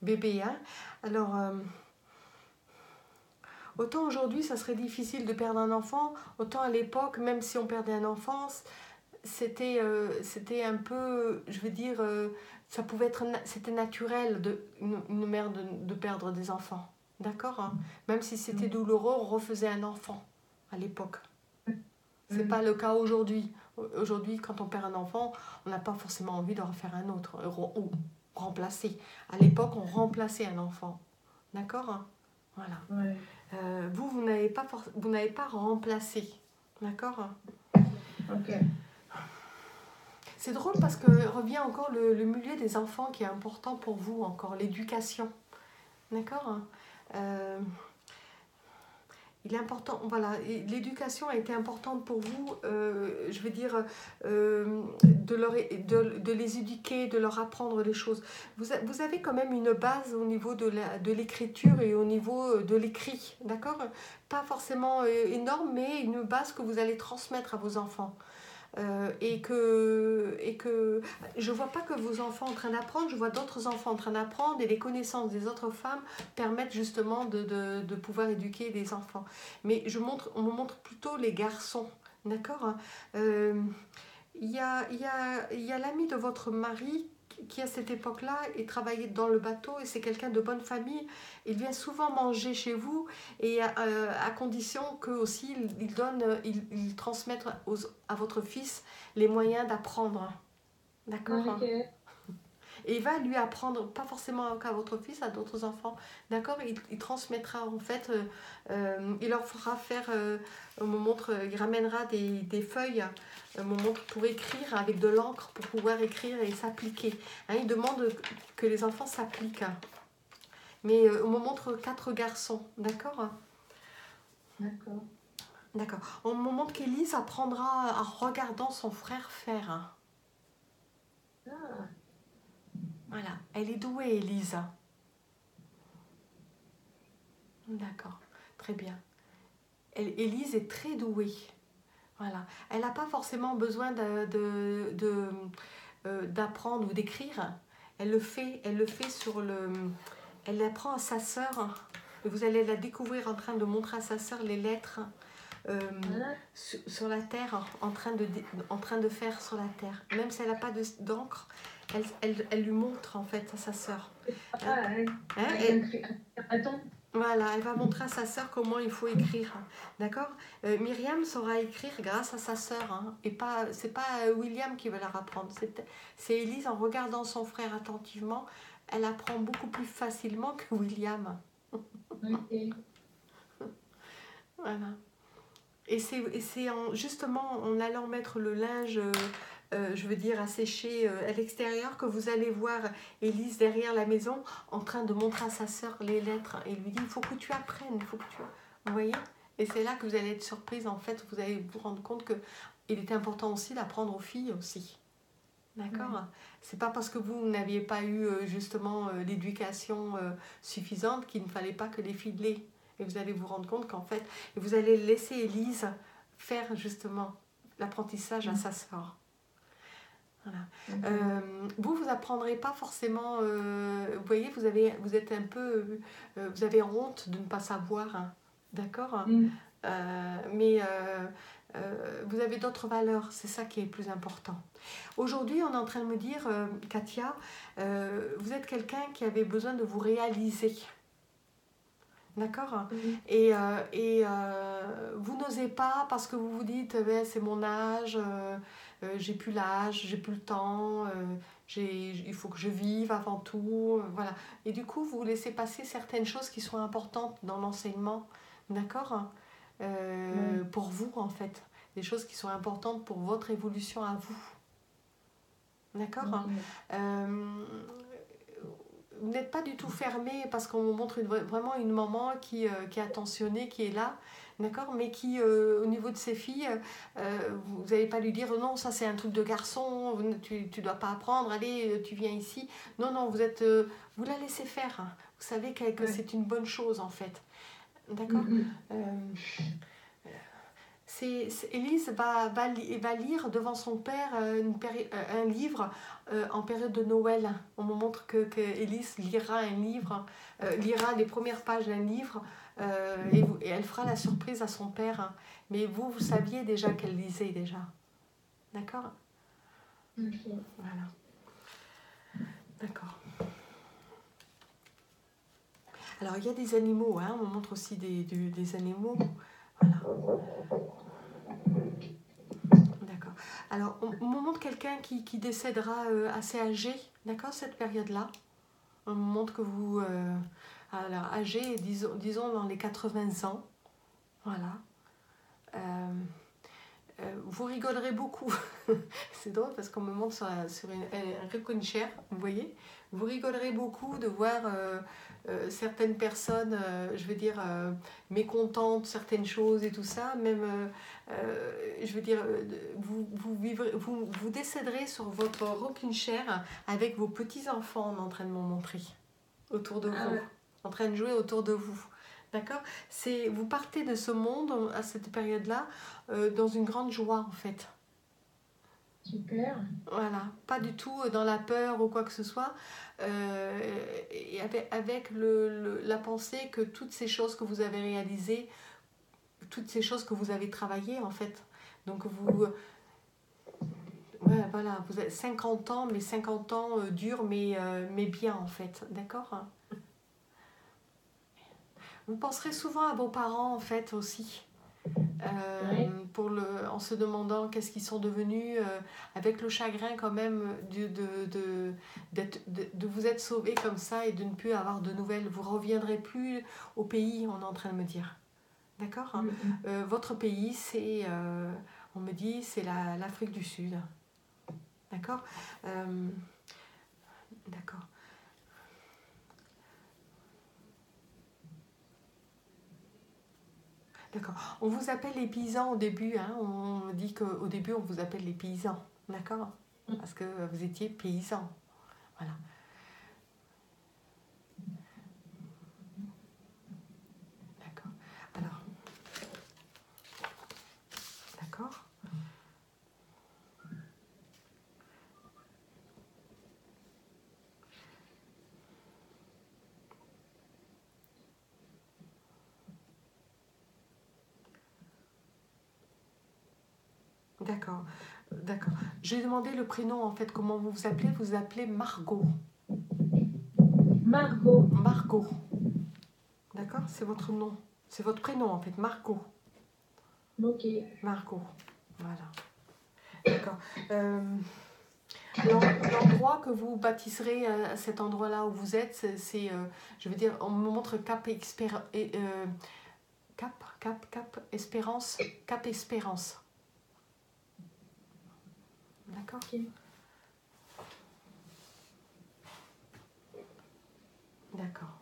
Bébé, hein. Alors, autant aujourd'hui, ça serait difficile de perdre un enfant, autant à l'époque, même si on perdait un enfant, c'était un peu, je veux dire, ça pouvait être, c'était naturel une mère de perdre des enfants. D'accord, hein? Même si c'était douloureux, on refaisait un enfant à l'époque. C'est pas le cas aujourd'hui. Aujourd'hui, quand on perd un enfant, on n'a pas forcément envie de refaire un autre ou remplacer. À l'époque, on remplaçait un enfant. D'accord, hein? Voilà. Ouais. Vous n'avez pas remplacé. D'accord, hein? Ok. C'est drôle parce que revient encore le milieu des enfants qui est important pour vous, encore l'éducation. D'accord? Il est important, voilà, l'éducation a été importante pour vous, je veux dire, de les éduquer, de leur apprendre les choses. Vous avez quand même une base au niveau de l'écriture et au niveau de l'écrit, d'accord? Pas forcément énorme, mais une base que vous allez transmettre à vos enfants. et que je vois pas que vos enfants sont en train d'apprendre, je vois d'autres enfants en train d'apprendre et les connaissances des autres femmes permettent justement de pouvoir éduquer les enfants. Mais on me montre plutôt les garçons, d'accord. Il y a l'ami de votre mari qui à cette époque-là il travaillait dans le bateau et c'est quelqu'un de bonne famille. Il vient souvent manger chez vous et à condition que aussi il transmette à votre fils les moyens d'apprendre. D'accord. Ok. Et il va lui apprendre, pas forcément qu'à votre fils, à d'autres enfants. D'accord. Il transmettra en fait, il leur fera faire, on me montre, il ramènera des feuilles, on me montre pour écrire avec de l'encre, pour pouvoir écrire et s'appliquer. Hein, il demande que les enfants s'appliquent. Mais on me montre 4 garçons, d'accord. D'accord. D'accord. On me montre qu'Élise apprendra en regardant son frère faire. Ah, Voilà, elle est douée, Élise. D'accord, très bien. Élise est très douée. Voilà. Elle n'a pas forcément besoin d'apprendre ou d'écrire. Elle le fait sur le... Elle l'apprend à sa sœur. Vous allez la découvrir en train de montrer à sa sœur les lettres voilà. sur la terre, en train de faire sur la terre. Même si elle n'a pas d'encre, elle lui montre en fait à sa sœur. Ah, ouais. Hein, Avec un bâton. voilà, elle va montrer à sa sœur comment il faut écrire. D'accord. Myriam saura écrire grâce à sa sœur. Hein, et c'est pas William qui va leur apprendre. C'est Élise, en regardant son frère attentivement, elle apprend beaucoup plus facilement que William. Ok. Voilà. Et c'est justement en allant mettre le linge, je veux dire, à sécher à l'extérieur que vous allez voir Élise derrière la maison en train de montrer à sa sœur les lettres et lui dit il faut que tu apprennes, il faut que tu... Vous voyez. Et c'est là que vous allez être surprise, en fait, vous allez vous rendre compte qu'il était important aussi d'apprendre aux filles aussi. D'accord. Ouais. C'est pas parce que vous n'aviez pas eu justement l'éducation suffisante qu'il ne fallait pas que les filles l'aient. Et vous allez vous rendre compte qu'en fait, vous allez laisser Élise faire justement l'apprentissage à sa sœur. Voilà. Vous apprendrez pas forcément. Vous voyez, vous êtes un peu, vous avez honte de ne pas savoir, hein, d'accord. Mais vous avez d'autres valeurs, c'est ça qui est plus important. Aujourd'hui, on est en train de me dire, Katia, vous êtes quelqu'un qui avait besoin de vous réaliser. D'accord. Et vous n'osez pas parce que vous vous dites, c'est mon âge, j'ai plus l'âge, j'ai plus le temps, il faut que je vive avant tout. Voilà. Et du coup, vous laissez passer certaines choses qui sont importantes dans l'enseignement. D'accord. Pour vous, en fait. Des choses qui sont importantes pour votre évolution à vous. D'accord. Vous n'êtes pas du tout fermé parce qu'on vous montre vraiment une maman qui est attentionnée, qui est là, d'accord, mais qui, au niveau de ses filles, vous n'allez pas lui dire non, ça c'est un truc de garçon, tu ne dois pas apprendre, allez, tu viens ici. Non, non, vous la laissez faire. Hein. Vous savez que c'est une bonne chose en fait. D'accord. Élise va lire devant son père un livre en période de Noël. On me montre que Élise lira un livre, lira les premières pages d'un livre et elle fera la surprise à son père. Mais vous saviez déjà qu'elle lisait déjà. D'accord. Voilà. D'accord. Alors il y a des animaux, hein, on me montre aussi des animaux. Voilà. D'accord. Alors, on me montre quelqu'un qui décédera assez âgé, d'accord, cette période-là. On me montre que vous, alors, âgé, disons dans les 80 ans. Voilà. Vous rigolerez beaucoup. C'est drôle parce qu'on me montre sur un rocking chair, vous voyez. Vous rigolerez beaucoup de voir certaines personnes, je veux dire, mécontentes de certaines choses et tout ça. Même, je veux dire, vous décéderez sur votre rocking chair avec vos petits-enfants en train de me montrer autour de vous, en train de jouer autour de vous. D'accord. Vous partez de ce monde à cette période-là dans une grande joie en fait. Super. Voilà, pas du tout dans la peur ou quoi que ce soit, et avec la pensée que toutes ces choses que vous avez réalisées, toutes ces choses que vous avez travaillées en fait. Donc ouais, voilà, vous avez 50 ans, mais 50 ans durs, mais bien en fait, d'accord? Vous penserez souvent à vos parents en fait aussi. Ouais. En se demandant qu'est-ce qu'ils sont devenus, avec le chagrin quand même de vous être sauvé comme ça et de ne plus avoir de nouvelles. Vous ne reviendrez plus au pays, on est en train de me dire. D'accord? Votre pays, on me dit, c'est l'Afrique du Sud. D'accord? D'accord. D'accord. On vous appelle les paysans au début. Hein. On dit qu'au début, on vous appelle les paysans. D'accord? Parce que vous étiez paysans. Voilà. D'accord. Alors, d'accord. D'accord. D'accord. J'ai demandé le prénom, en fait, comment vous vous appelez. Vous vous appelez Margot. Margot. Margot. D'accord? C'est votre nom. C'est votre prénom, en fait. Margot. Ok. Margot. Voilà. D'accord. L'endroit que vous baptiserez à cet endroit-là où vous êtes, je veux dire, on me montre Cap Espérance. Cap Espérance. D'accord? Ok. D'accord.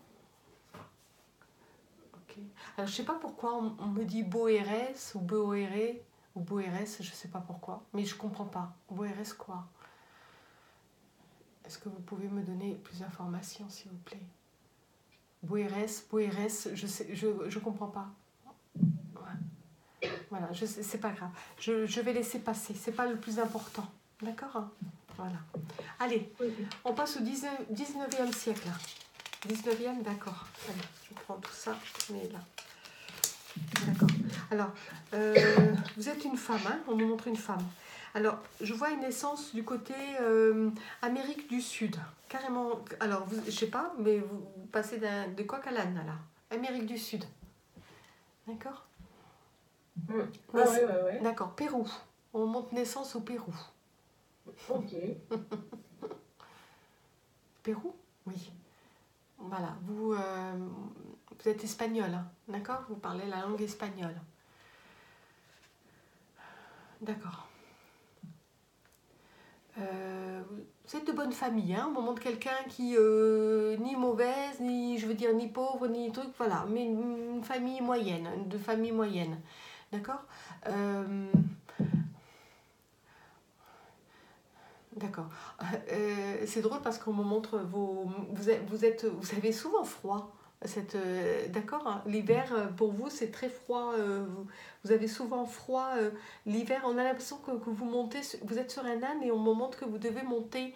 Ok. Alors, je sais pas pourquoi on me dit Boérès ou Boéré ou Boérès, je sais pas pourquoi, mais je comprends pas. Boérès quoi? Est-ce que vous pouvez me donner plus d'informations, s'il vous plaît? Boérès, je comprends pas. Ouais. Voilà, c'est pas grave. Je vais laisser passer, c'est pas le plus important. D'accord? Voilà. Allez, on passe au 19e siècle. 19e, d'accord. Allez, je prends tout ça, mais là. D'accord. Alors, vous êtes une femme, hein? On nous montre une femme. Alors, je vois une naissance du côté Amérique du Sud. Carrément. Alors, je sais pas, mais vous passez de coq à l'âne, là. Amérique du Sud. D'accord? Ah ouais. D'accord, Pérou. On montre naissance au Pérou. Ok. Pérou? Oui. Voilà. Vous êtes espagnol, hein? D'accord? Vous parlez la langue espagnole. D'accord. Vous êtes de bonne famille, hein? On montre quelqu'un qui ni mauvaise, ni je veux dire ni pauvre, ni truc, voilà, mais une famille moyenne, de famille moyenne, d'accord? D'accord. C'est drôle parce qu'on me montre vous avez souvent froid. D'accord, hein, l'hiver pour vous c'est très froid. Vous avez souvent froid l'hiver. On a l'impression que vous montez, vous êtes sur un âne et on me montre que vous devez monter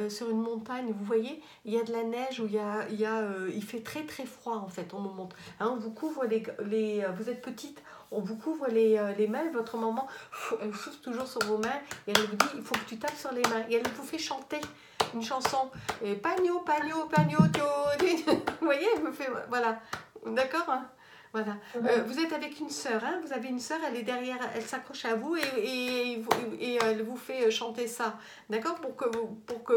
sur une montagne. Vous voyez, il y a de la neige ou il fait très très froid en fait. On me montre. Hein, on vous couvre vous êtes petite. On vous couvre les mains, votre maman elle souffle toujours sur vos mains et elle vous dit il faut que tu tapes sur les mains. Et elle vous fait chanter une chanson. Pagno, pagno, pagno, tio. Vous voyez, elle me fait. Voilà. D'accord, hein. Voilà. Vous êtes avec une sœur, hein. Vous avez une sœur, elle est derrière, elle s'accroche à vous et elle vous fait chanter ça. D'accord? Pour que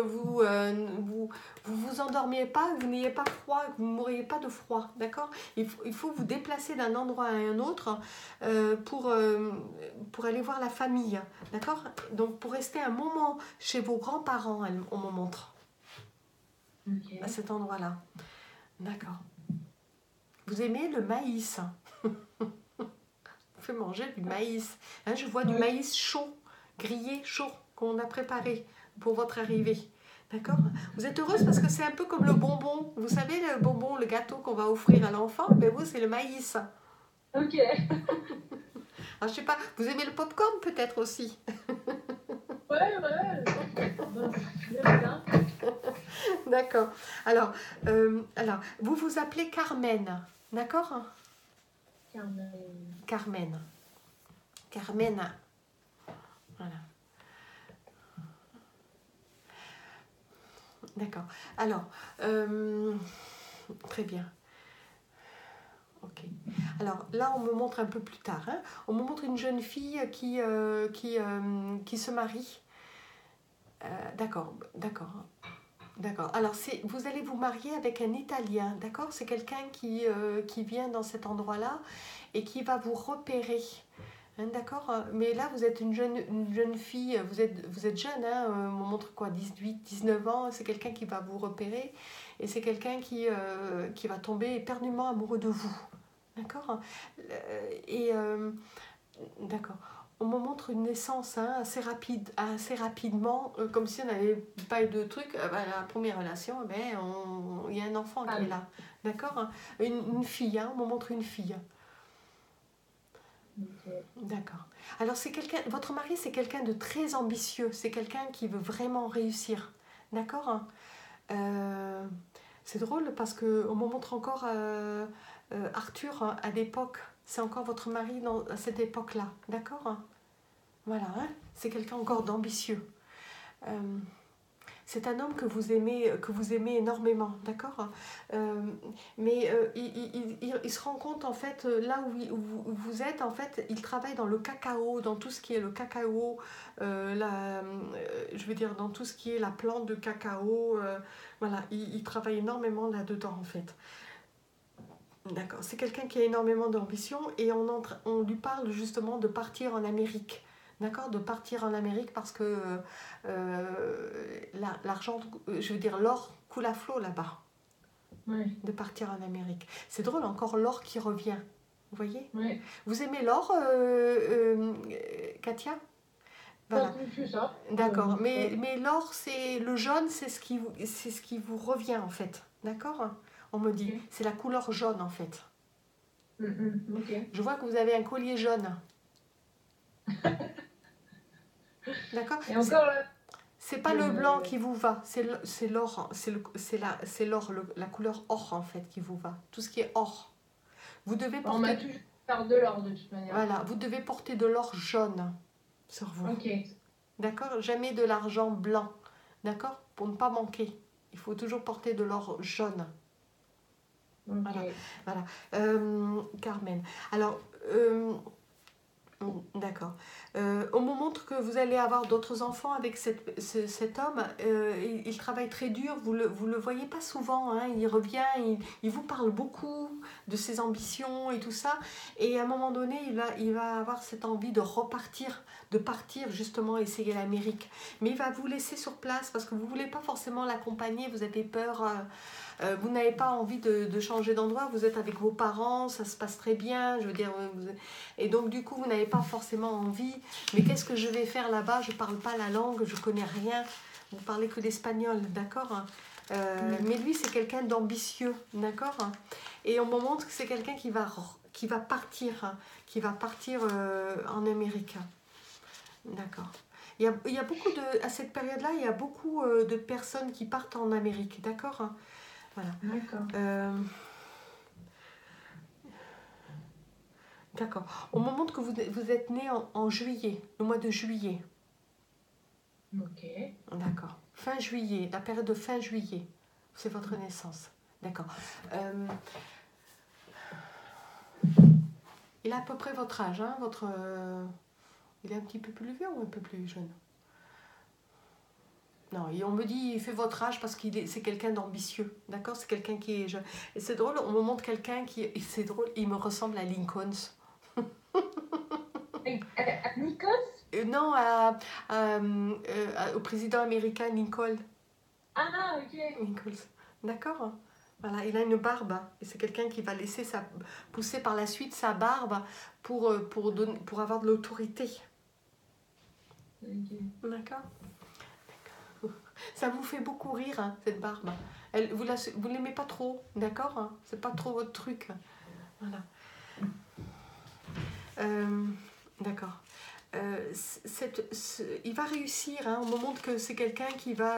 vous endormiez pas, que vous n'ayez pas froid, que vous ne mouriez pas de froid. D'accord? Il faut vous déplacer d'un endroit à un autre pour aller voir la famille. D'accord? Donc pour rester un moment chez vos grands-parents, on me montre. Okay. À cet endroit-là. D'accord. Vous aimez le maïs? On fait manger du maïs. Hein, je vois du maïs chaud, grillé chaud, qu'on a préparé pour votre arrivée. D'accord? Vous êtes heureuse parce que c'est un peu comme le bonbon. Vous savez, le bonbon, le gâteau qu'on va offrir à l'enfant, ben vous, c'est le maïs. Ok. Alors, je sais pas, vous aimez le popcorn peut-être aussi? Ouais, ouais. Bien. D'accord. Alors, vous vous appelez Carmen, d'accord? Carmen. Carmen. Voilà. D'accord. Alors, très bien. Ok. Alors là, on me montre un peu plus tard. Hein, on me montre une jeune fille qui se marie. D'accord, d'accord. D'accord. Alors, vous allez vous marier avec un Italien, d'accord? C'est quelqu'un qui vient dans cet endroit-là et qui va vous repérer. Hein, d'accord? Mais là, vous êtes une jeune fille, vous êtes jeune, hein? On montre quoi? 19 ans, c'est quelqu'un qui va vous repérer et c'est quelqu'un qui va tomber éperdument amoureux de vous. D'accord? Et d'accord. On me montre une naissance hein, assez rapidement, comme si on n'avait pas eu de truc. La première relation, il y a un enfant qui est là. D'accord? Une fille, hein, on me montre une fille. Okay. D'accord. Alors, votre mari, c'est quelqu'un de très ambitieux. C'est quelqu'un qui veut vraiment réussir. D'accord? C'est drôle parce qu'on me montre encore Arthur à l'époque. C'est encore votre mari à cette époque-là. D'accord? Voilà, hein? C'est quelqu'un encore d'ambitieux. C'est un homme que vous aimez énormément, d'accord? Mais il se rend compte, en fait, là où vous êtes, en fait, il travaille dans le cacao, dans tout ce qui est le cacao, je veux dire, dans tout ce qui est la plante de cacao. Voilà, il travaille énormément là-dedans, en fait. D'accord, c'est quelqu'un qui a énormément d'ambition et on lui parle justement de partir en Amérique. D'accord, de partir en Amérique parce que l'argent, je veux dire, l'or coule à flot là-bas. Ouais. De partir en Amérique. C'est drôle, encore l'or qui revient. Vous voyez? Ouais. Vous aimez l'or, Katia? Voilà. Pas plus ça. D'accord, mais l'or, c'est le jaune, c'est ce qui vous revient en fait. D'accord? On me dit, c'est la couleur jaune en fait. Okay. Je vois que vous avez un collier jaune. D'accord? Et encore c'est pas le blanc qui vous va, c'est l'or, c'est l'or, la couleur or en fait qui vous va. Tout ce qui est or. Vous devez porter. On m'a toujours parlé de l'or de toute manière. Voilà, vous devez porter de l'or jaune sur vous. Ok. D'accord? Jamais de l'argent blanc. D'accord? Pour ne pas manquer. Il faut toujours porter de l'or jaune. Okay. Voilà. Carmen. Alors, d'accord. On me montre que vous allez avoir d'autres enfants avec cet homme. Il travaille très dur. Vous le voyez pas souvent. Hein, il revient, il vous parle beaucoup de ses ambitions et tout ça. Et à un moment donné, il va avoir cette envie de repartir, de partir justement essayer l'Amérique. Mais il va vous laisser sur place parce que vous voulez pas forcément l'accompagner. Vous avez peur. Vous n'avez pas envie de changer d'endroit, vous êtes avec vos parents, ça se passe très bien, je veux dire, et donc du coup vous n'avez pas forcément envie, mais qu'est-ce que je vais faire là-bas? Je ne parle pas la langue, je ne connais rien, vous parlez que l'espagnol, d'accord? Mais lui c'est quelqu'un d'ambitieux, d'accord? Et on me montre que c'est quelqu'un qui va partir en Amérique, d'accord? Il y a beaucoup à cette période-là, il y a beaucoup de personnes qui partent en Amérique, d'accord? Voilà. D'accord. D'accord. On me montre que vous êtes né en juillet, le mois de juillet. Ok. D'accord. Fin juillet, la période de fin juillet, c'est votre naissance. D'accord. Il a à peu près votre âge, hein, il est un petit peu plus vieux ou un peu plus jeune? Non, et on me dit, il fait votre âge parce c'est quelqu'un d'ambitieux, d'accord? C'est quelqu'un qui est jeune. Et c'est drôle, on me montre quelqu'un c'est drôle, il me ressemble à Lincoln. À Nikos? Non, au président américain Lincoln. Ah, ok. Lincoln. D'accord? Voilà, il a une barbe et c'est quelqu'un qui va laisser pousser par la suite sa barbe pour avoir de l'autorité. Okay. D'accord? Ça vous fait beaucoup rire, hein, cette barbe. Vous l'aimez pas trop, d'accord? Hein? C'est pas trop votre truc. Voilà. D'accord. il va réussir, hein. On me montre que c'est quelqu'un qui va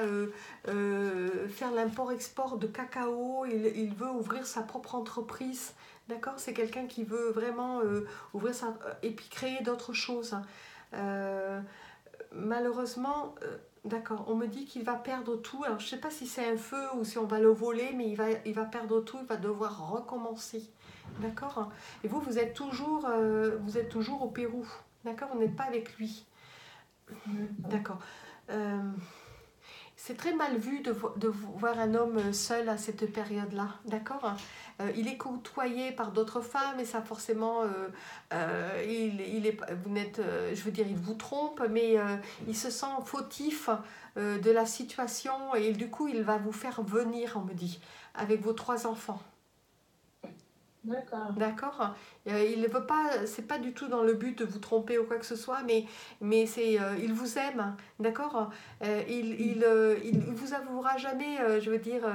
faire l'import-export de cacao, il veut ouvrir sa propre entreprise, d'accord? C'est quelqu'un qui veut vraiment ouvrir sa... et puis créer d'autres choses, hein. Malheureusement, d'accord, on me dit qu'il va perdre tout. Alors je ne sais pas si c'est un feu ou si on va le voler, mais il va perdre tout, il va devoir recommencer, d'accord? Et vous, vous êtes toujours au Pérou, d'accord? Vous n'êtes pas avec lui. D'accord. C'est très mal vu de voir un homme seul à cette période-là, d'accord? Il est côtoyé par d'autres femmes et ça forcément, vous n'êtes, je veux dire, il vous trompe, mais il se sent fautif de la situation et du coup, il va vous faire venir, on me dit, avec vos 3 enfants. D'accord. D'accord. Il ne veut pas, c'est pas du tout dans le but de vous tromper ou quoi que ce soit, mais c'est, il vous aime, d'accord. Il vous avouera jamais, je veux dire,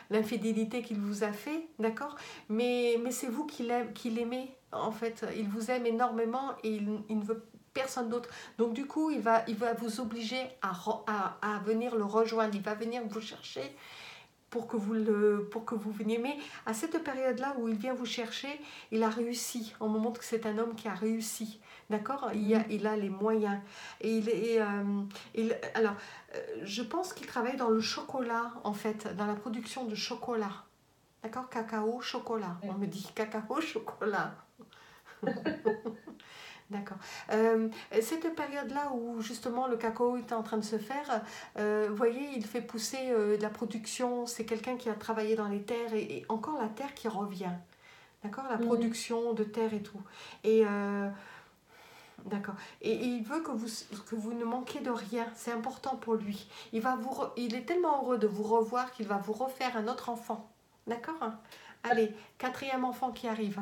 l'infidélité qu'il vous a fait, d'accord. Mais c'est vous qui l'aimez, en fait. Il vous aime énormément et il ne veut personne d'autre. Donc du coup, il va vous obliger à venir le rejoindre. Il va venir vous chercher pour que vous veniez. Mais à cette période-là où il vient vous chercher, il a réussi. On me montre que c'est un homme qui a réussi. D'accord? Il a les moyens. Et alors, je pense qu'il travaille dans le chocolat, en fait, dans la production de chocolat. D'accord? Cacao, chocolat. On me dit cacao, chocolat. D'accord. Cette période-là où justement le cacao est en train de se faire, vous voyez, il fait pousser de la production. C'est quelqu'un qui a travaillé dans les terres et encore la terre qui revient. D'accord? La production de terre et tout. Et d'accord. Et il veut que vous ne manquiez de rien. C'est important pour lui. Il est tellement heureux de vous revoir qu'il va vous refaire un autre enfant. D'accord? Allez, 4e enfant qui arrive.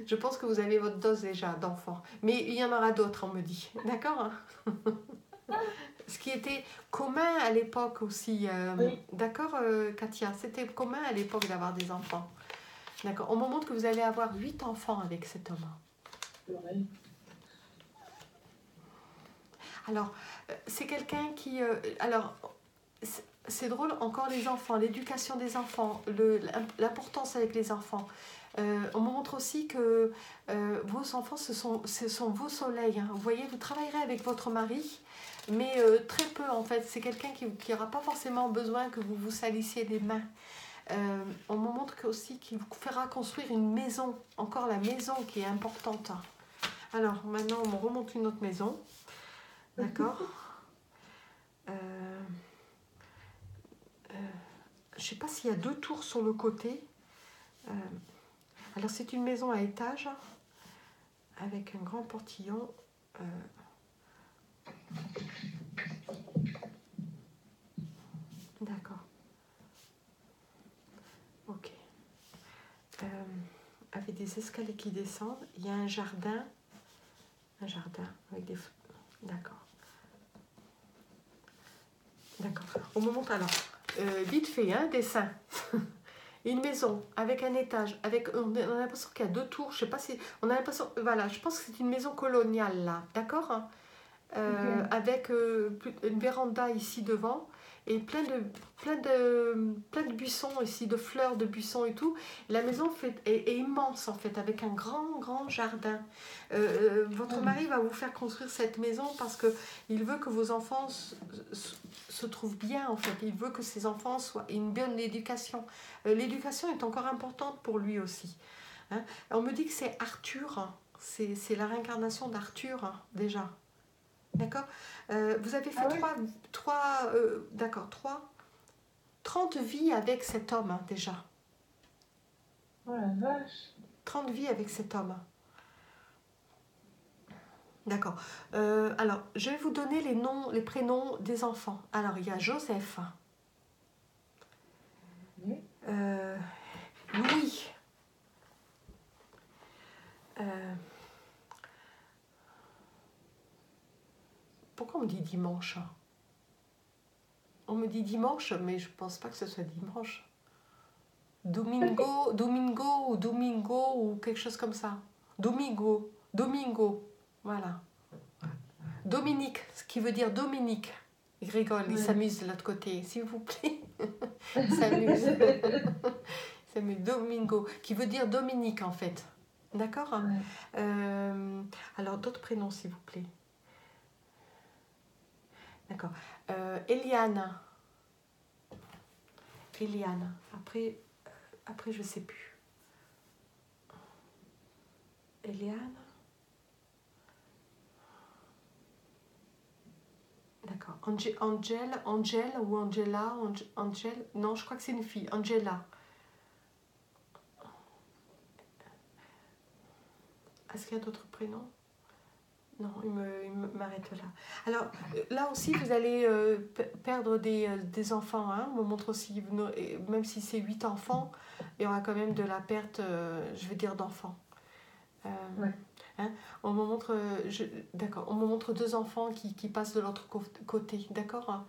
Je pense que vous avez votre dose déjà d'enfants. Mais il y en aura d'autres, on me dit. D'accord? Ce qui était commun à l'époque aussi. Oui. D'accord, Katia? C'était commun à l'époque d'avoir des enfants. D'accord. On me montre que vous allez avoir 8 enfants avec cet homme. Ouais. Alors, c'est quelqu'un qui... alors, c'est drôle, encore les enfants, l'éducation des enfants, l'importance avec les enfants. On me montre aussi que vos enfants, ce sont vos soleils, hein. Vous voyez, vous travaillerez avec votre mari, mais très peu en fait. C'est quelqu'un qui n'aura pas forcément besoin que vous vous salissiez les mains. On me montre aussi qu'il vous fera construire une maison, encore la maison qui est importante. Alors maintenant, on me remonte une autre maison. D'accord. Je ne sais pas s'il y a 2 tours sur le côté. Alors c'est une maison à étage avec un grand portillon. D'accord. Ok. Avec des escaliers qui descendent. Il y a un jardin. Avec des... D'accord. D'accord. Au moment alors, vite fait, hein, dessin. Une maison avec un étage, on a l'impression qu'il y a 2 tours. Je sais pas si on a l'impression, voilà, je pense que c'est une maison coloniale là, d'accord, avec une véranda ici devant et plein de buissons ici, de fleurs, de buissons et tout. La maison est immense en fait, avec un grand jardin. Votre mari va vous faire construire cette maison parce que il veut que vos enfants se trouvent bien en fait. Il veut que ses enfants aient une bonne éducation. L'éducation est encore importante pour lui aussi. Hein. On me dit que c'est Arthur, hein. C'est la réincarnation d'Arthur, hein, déjà. D'accord. Vous avez fait 30 vies avec cet homme, hein, déjà. Oh la vache. 30 vies avec cet homme. D'accord. Alors, je vais vous donner les prénoms des enfants. Alors, il y a Joseph. Louis. Pourquoi on me dit dimanche? On me dit dimanche, mais je pense pas que ce soit dimanche. Domingo ou quelque chose comme ça. Domingo, voilà. Dominique, ce qui veut dire Dominique. Il rigole, il Ouais. s'amuse de l'autre côté, s'il vous plaît. Il s'amuse. Domingo, qui veut dire Dominique en fait. D'accord. Ouais. Alors d'autres prénoms, s'il vous plaît. D'accord. Eliane. Eliane. Après, je ne sais plus. Eliane. D'accord. Angel ou Angela. Angel. Non, je crois que c'est une fille. Angela. Est-ce qu'il y a d'autres prénoms? Non, il m'arrête là. Alors, là aussi, vous allez perdre des enfants. Hein. On me montre aussi, même si c'est 8 enfants, il y aura quand même de la perte, je veux dire, d'enfants. Ouais. Hein, on me montre, d'accord, on me montre 2 enfants qui passent de l'autre côté, d'accord, hein.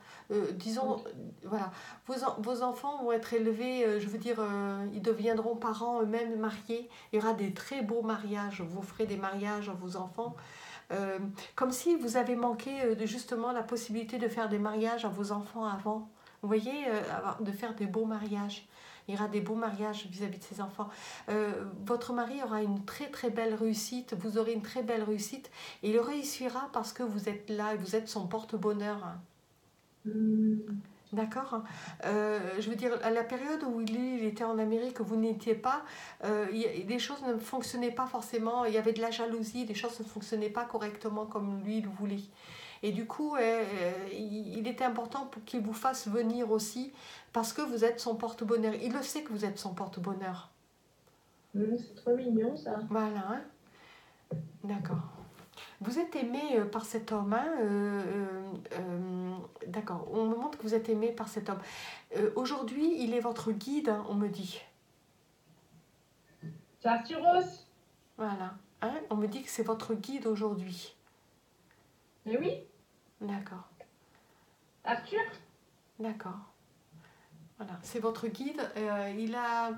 Disons, Ok. voilà, vos enfants vont être élevés, je veux dire, ils deviendront parents eux-mêmes mariés. Il y aura des très beaux mariages. Vous ferez des mariages à vos enfants. Comme si vous avez manqué justement la possibilité de faire des mariages à vos enfants avant. Vous voyez, de faire des beaux mariages. Il y aura des beaux mariages vis-à-vis de ses enfants. Votre mari aura une très très belle réussite, vous aurez une très belle réussite, et il réussira parce que vous êtes là et vous êtes son porte-bonheur. D'accord. Je veux dire, à la période où il était en Amérique, vous n'étiez pas, les choses ne fonctionnaient pas forcément, il y avait de la jalousie, les choses ne fonctionnaient pas correctement comme lui le voulait. Et du coup, il était important pour qu'il vous fasse venir aussi, parce que vous êtes son porte-bonheur. Il le sait que vous êtes son porte-bonheur. C'est trop mignon ça. Voilà, hein. D'accord. Vous êtes aimé par cet homme, hein, d'accord, on me montre que vous êtes aimé par cet homme. Aujourd'hui, il est votre guide, hein, on me dit. C'est Arturos. Voilà, hein, on me dit que c'est votre guide aujourd'hui. Mais oui, D'accord, Arthur. d'accord. Voilà, c'est votre guide. Il a...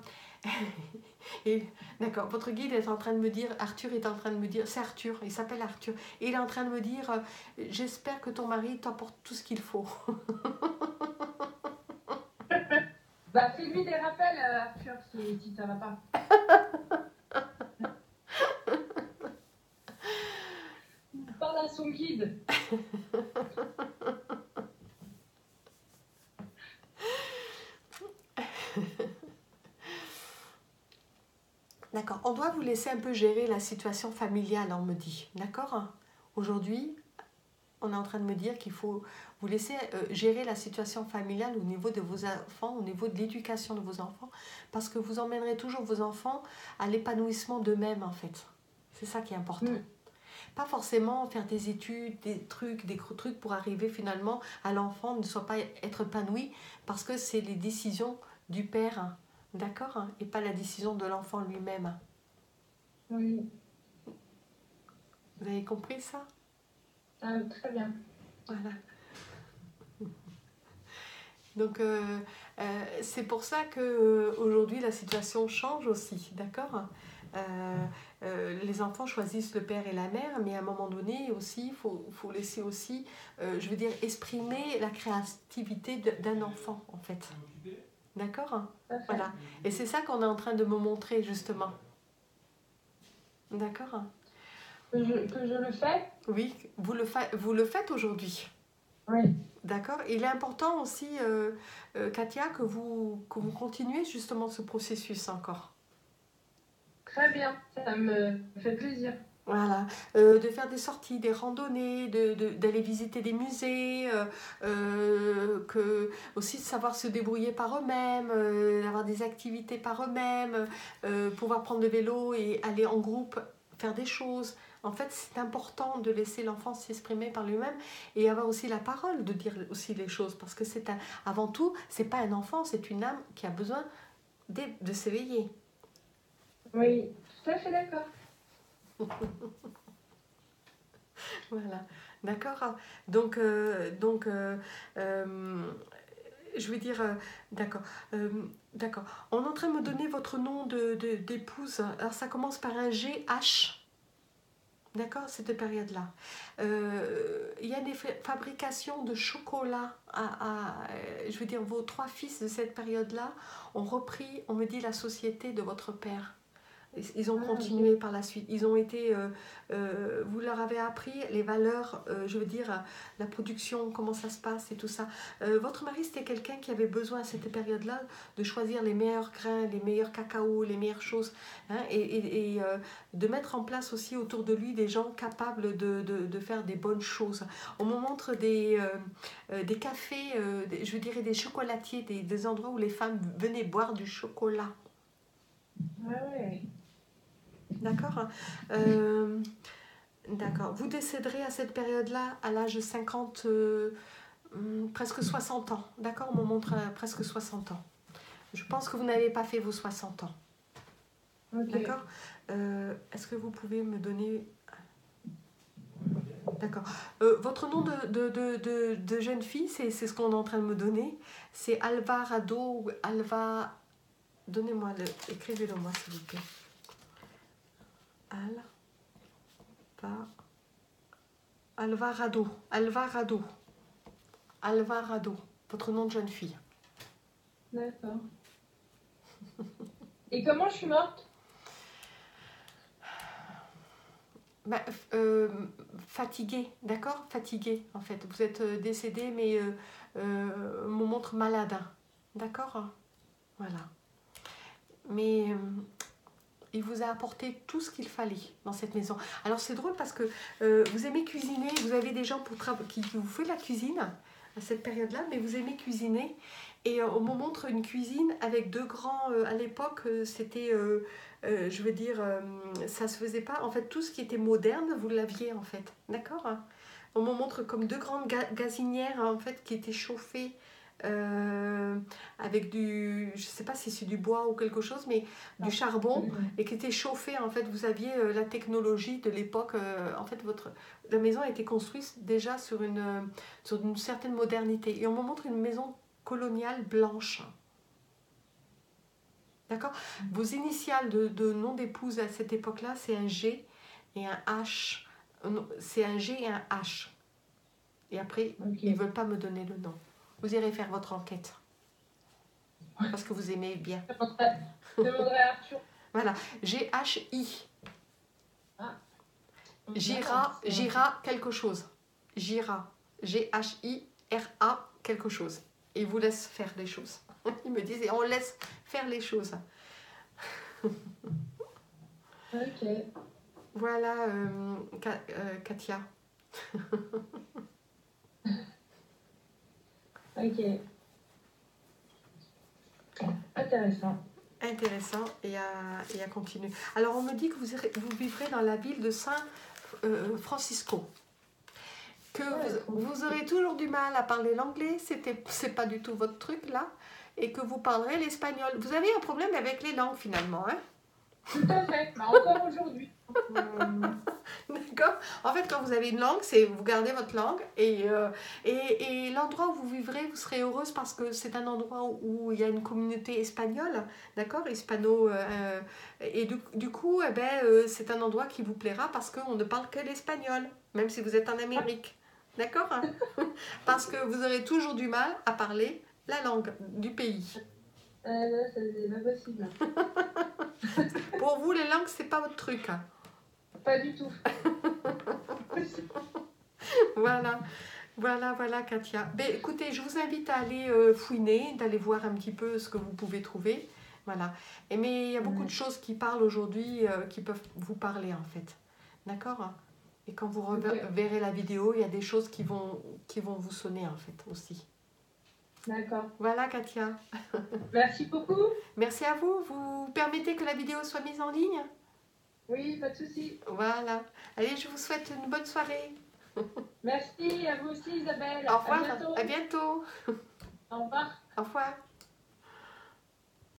Et, d'accord, votre guide est en train de me dire, Arthur est en train de me dire, c'est Arthur, il s'appelle Arthur, et il est en train de me dire, j'espère que ton mari t'apporte tout ce qu'il faut. Bah, fais-lui des rappels, Arthur, si ça va pas. Parle à son guide. D'accord, on doit vous laisser un peu gérer la situation familiale, on me dit. D'accord. Aujourd'hui, on est en train de me dire qu'il faut vous laisser gérer la situation familiale au niveau de vos enfants, au niveau de l'éducation de vos enfants, parce que vous emmènerez toujours vos enfants à l'épanouissement d'eux-mêmes, en fait. C'est ça qui est important. Pas forcément faire des études, des trucs pour arriver finalement à l'enfant ne soit pas être épanoui, parce que c'est les décisions du père, hein, d'accord, hein, et pas la décision de l'enfant lui-même. Oui. Vous avez compris ça? Ah, très bien. Voilà. Donc c'est pour ça que aujourd'hui la situation change aussi, d'accord. Les enfants choisissent le père et la mère, mais à un moment donné aussi, il faut laisser aussi, je veux dire, exprimer la créativité d'un enfant en fait. D'accord. Parfait. Voilà. Et c'est ça qu'on est en train de me montrer justement. D'accord. Que je le fais? Oui, vous le faites aujourd'hui. Oui. D'accord. Il est important aussi, Katia, que vous continuez justement ce processus encore. Très bien, ça me fait plaisir. Voilà, de faire des sorties, des randonnées, d'aller visiter des musées, aussi de savoir se débrouiller par eux-mêmes, d'avoir des activités par eux-mêmes, pouvoir prendre le vélo et aller en groupe faire des choses. En fait, c'est important de laisser l'enfant s'exprimer par lui-même et avoir aussi la parole, de dire aussi les choses, parce que avant tout, c'est pas un enfant, c'est une âme qui a besoin de s'éveiller. Oui, tout à fait d'accord. Voilà, d'accord. Donc je veux dire, d'accord, d'accord. On est en train de me donner votre nom d'épouse. Alors ça commence par un GH. D'accord, cette période-là. Il y a des fabrications de chocolat. Je veux dire, vos 3 fils de cette période-là ont repris, on me dit, la société de votre père. Ils ont continué par la suite. Ils ont été, vous leur avez appris les valeurs, je veux dire, la production, comment ça se passe et tout ça. Votre mari, c'était quelqu'un qui avait besoin à cette période-là de choisir les meilleurs grains, les meilleurs cacao, les meilleures choses, hein, et de mettre en place aussi autour de lui des gens capables de faire des bonnes choses. On me montre des cafés, je dirais des chocolatiers, des endroits où les femmes venaient boire du chocolat. Ouais. D'accord. D'accord. Vous décéderez à cette période-là, à l'âge de 50, presque 60 ans. D'accord, on me montre presque 60 ans. Je pense que vous n'avez pas fait vos 60 ans. Okay. D'accord. Est-ce que vous pouvez me donner... D'accord. Votre nom de jeune fille, c'est ce qu'on est en train de me donner. C'est Alvarado ou Alva... Donnez-moi écrivez-le moi s'il vous plaît. Alvarado. Votre nom de jeune fille. D'accord. Et comment je suis morte? Fatiguée, d'accord? Fatiguée, en fait. Vous êtes décédée, mais on me montre malade. D'accord? Voilà. Mais il vous a apporté tout ce qu'il fallait dans cette maison. Alors c'est drôle parce que vous aimez cuisiner, vous avez des gens qui vous font la cuisine à cette période-là, mais vous aimez cuisiner. Et on me montre une cuisine avec 2 grands... à l'époque, c'était... je veux dire, ça se faisait pas. En fait, tout ce qui était moderne, vous l'aviez en fait. D'accord? On me montre comme 2 grandes gazinières en fait qui étaient chauffées avec du, je sais pas si c'est du bois ou quelque chose, mais du charbon, et qui était chauffé. En fait, vous aviez la technologie de l'époque. En fait, la maison a été construite déjà sur une certaine modernité. Et on me montre une maison coloniale blanche. D'accord? Vos initiales de nom d'épouse à cette époque-là, c'est un G et un H. C'est un G et un H. Et après, ils ne veulent pas me donner le nom. Vous irez faire votre enquête. Parce que vous aimez bien. Je demanderai à Arthur. Voilà, G-H-I. Ah. Gira quelque chose. Gira. G-H-I-R-A quelque chose. Et il vous laisse faire les choses. Ils me disent, on laisse faire les choses. Ok. Voilà, Katia. Ok. Intéressant. Intéressant et à continuer. Alors, on me dit que vous vivrez dans la ville de San Francisco. Que vous aurez toujours du mal à parler l'anglais, c'est pas du tout votre truc là, et que vous parlerez l'espagnol. Vous avez un problème avec les langues finalement, hein? Tout à fait, mais encore aujourd'hui. D'accord. En fait, quand vous avez une langue, c'est vous gardez votre langue et l'endroit où vous vivrez, vous serez heureuse parce que c'est un endroit où il y a une communauté espagnole, d'accord, hispano, et du coup, c'est un endroit qui vous plaira parce qu'on ne parle que l'espagnol, même si vous êtes en Amérique, d'accord, hein? Parce que vous aurez toujours du mal à parler la langue du pays. Là, c'est pas possible. Pour vous, les langues, c'est pas votre truc, hein? Pas du tout. Voilà, Katia. Ben, écoutez, je vous invite à aller fouiner, d'aller voir un petit peu ce que vous pouvez trouver. Voilà. Mais il y a beaucoup de choses qui parlent aujourd'hui, qui peuvent vous parler, en fait. D'accord? Et quand vous verrez la vidéo, il y a des choses qui vont vous sonner, en fait, aussi. D'accord. Voilà, Katia. Merci beaucoup. Merci à vous. Vous permettez que la vidéo soit mise en ligne? Oui, pas de souci. Voilà. Allez, je vous souhaite une bonne soirée. Merci, à vous aussi Isabelle. Au revoir. À bientôt. À bientôt. Au revoir. Au revoir.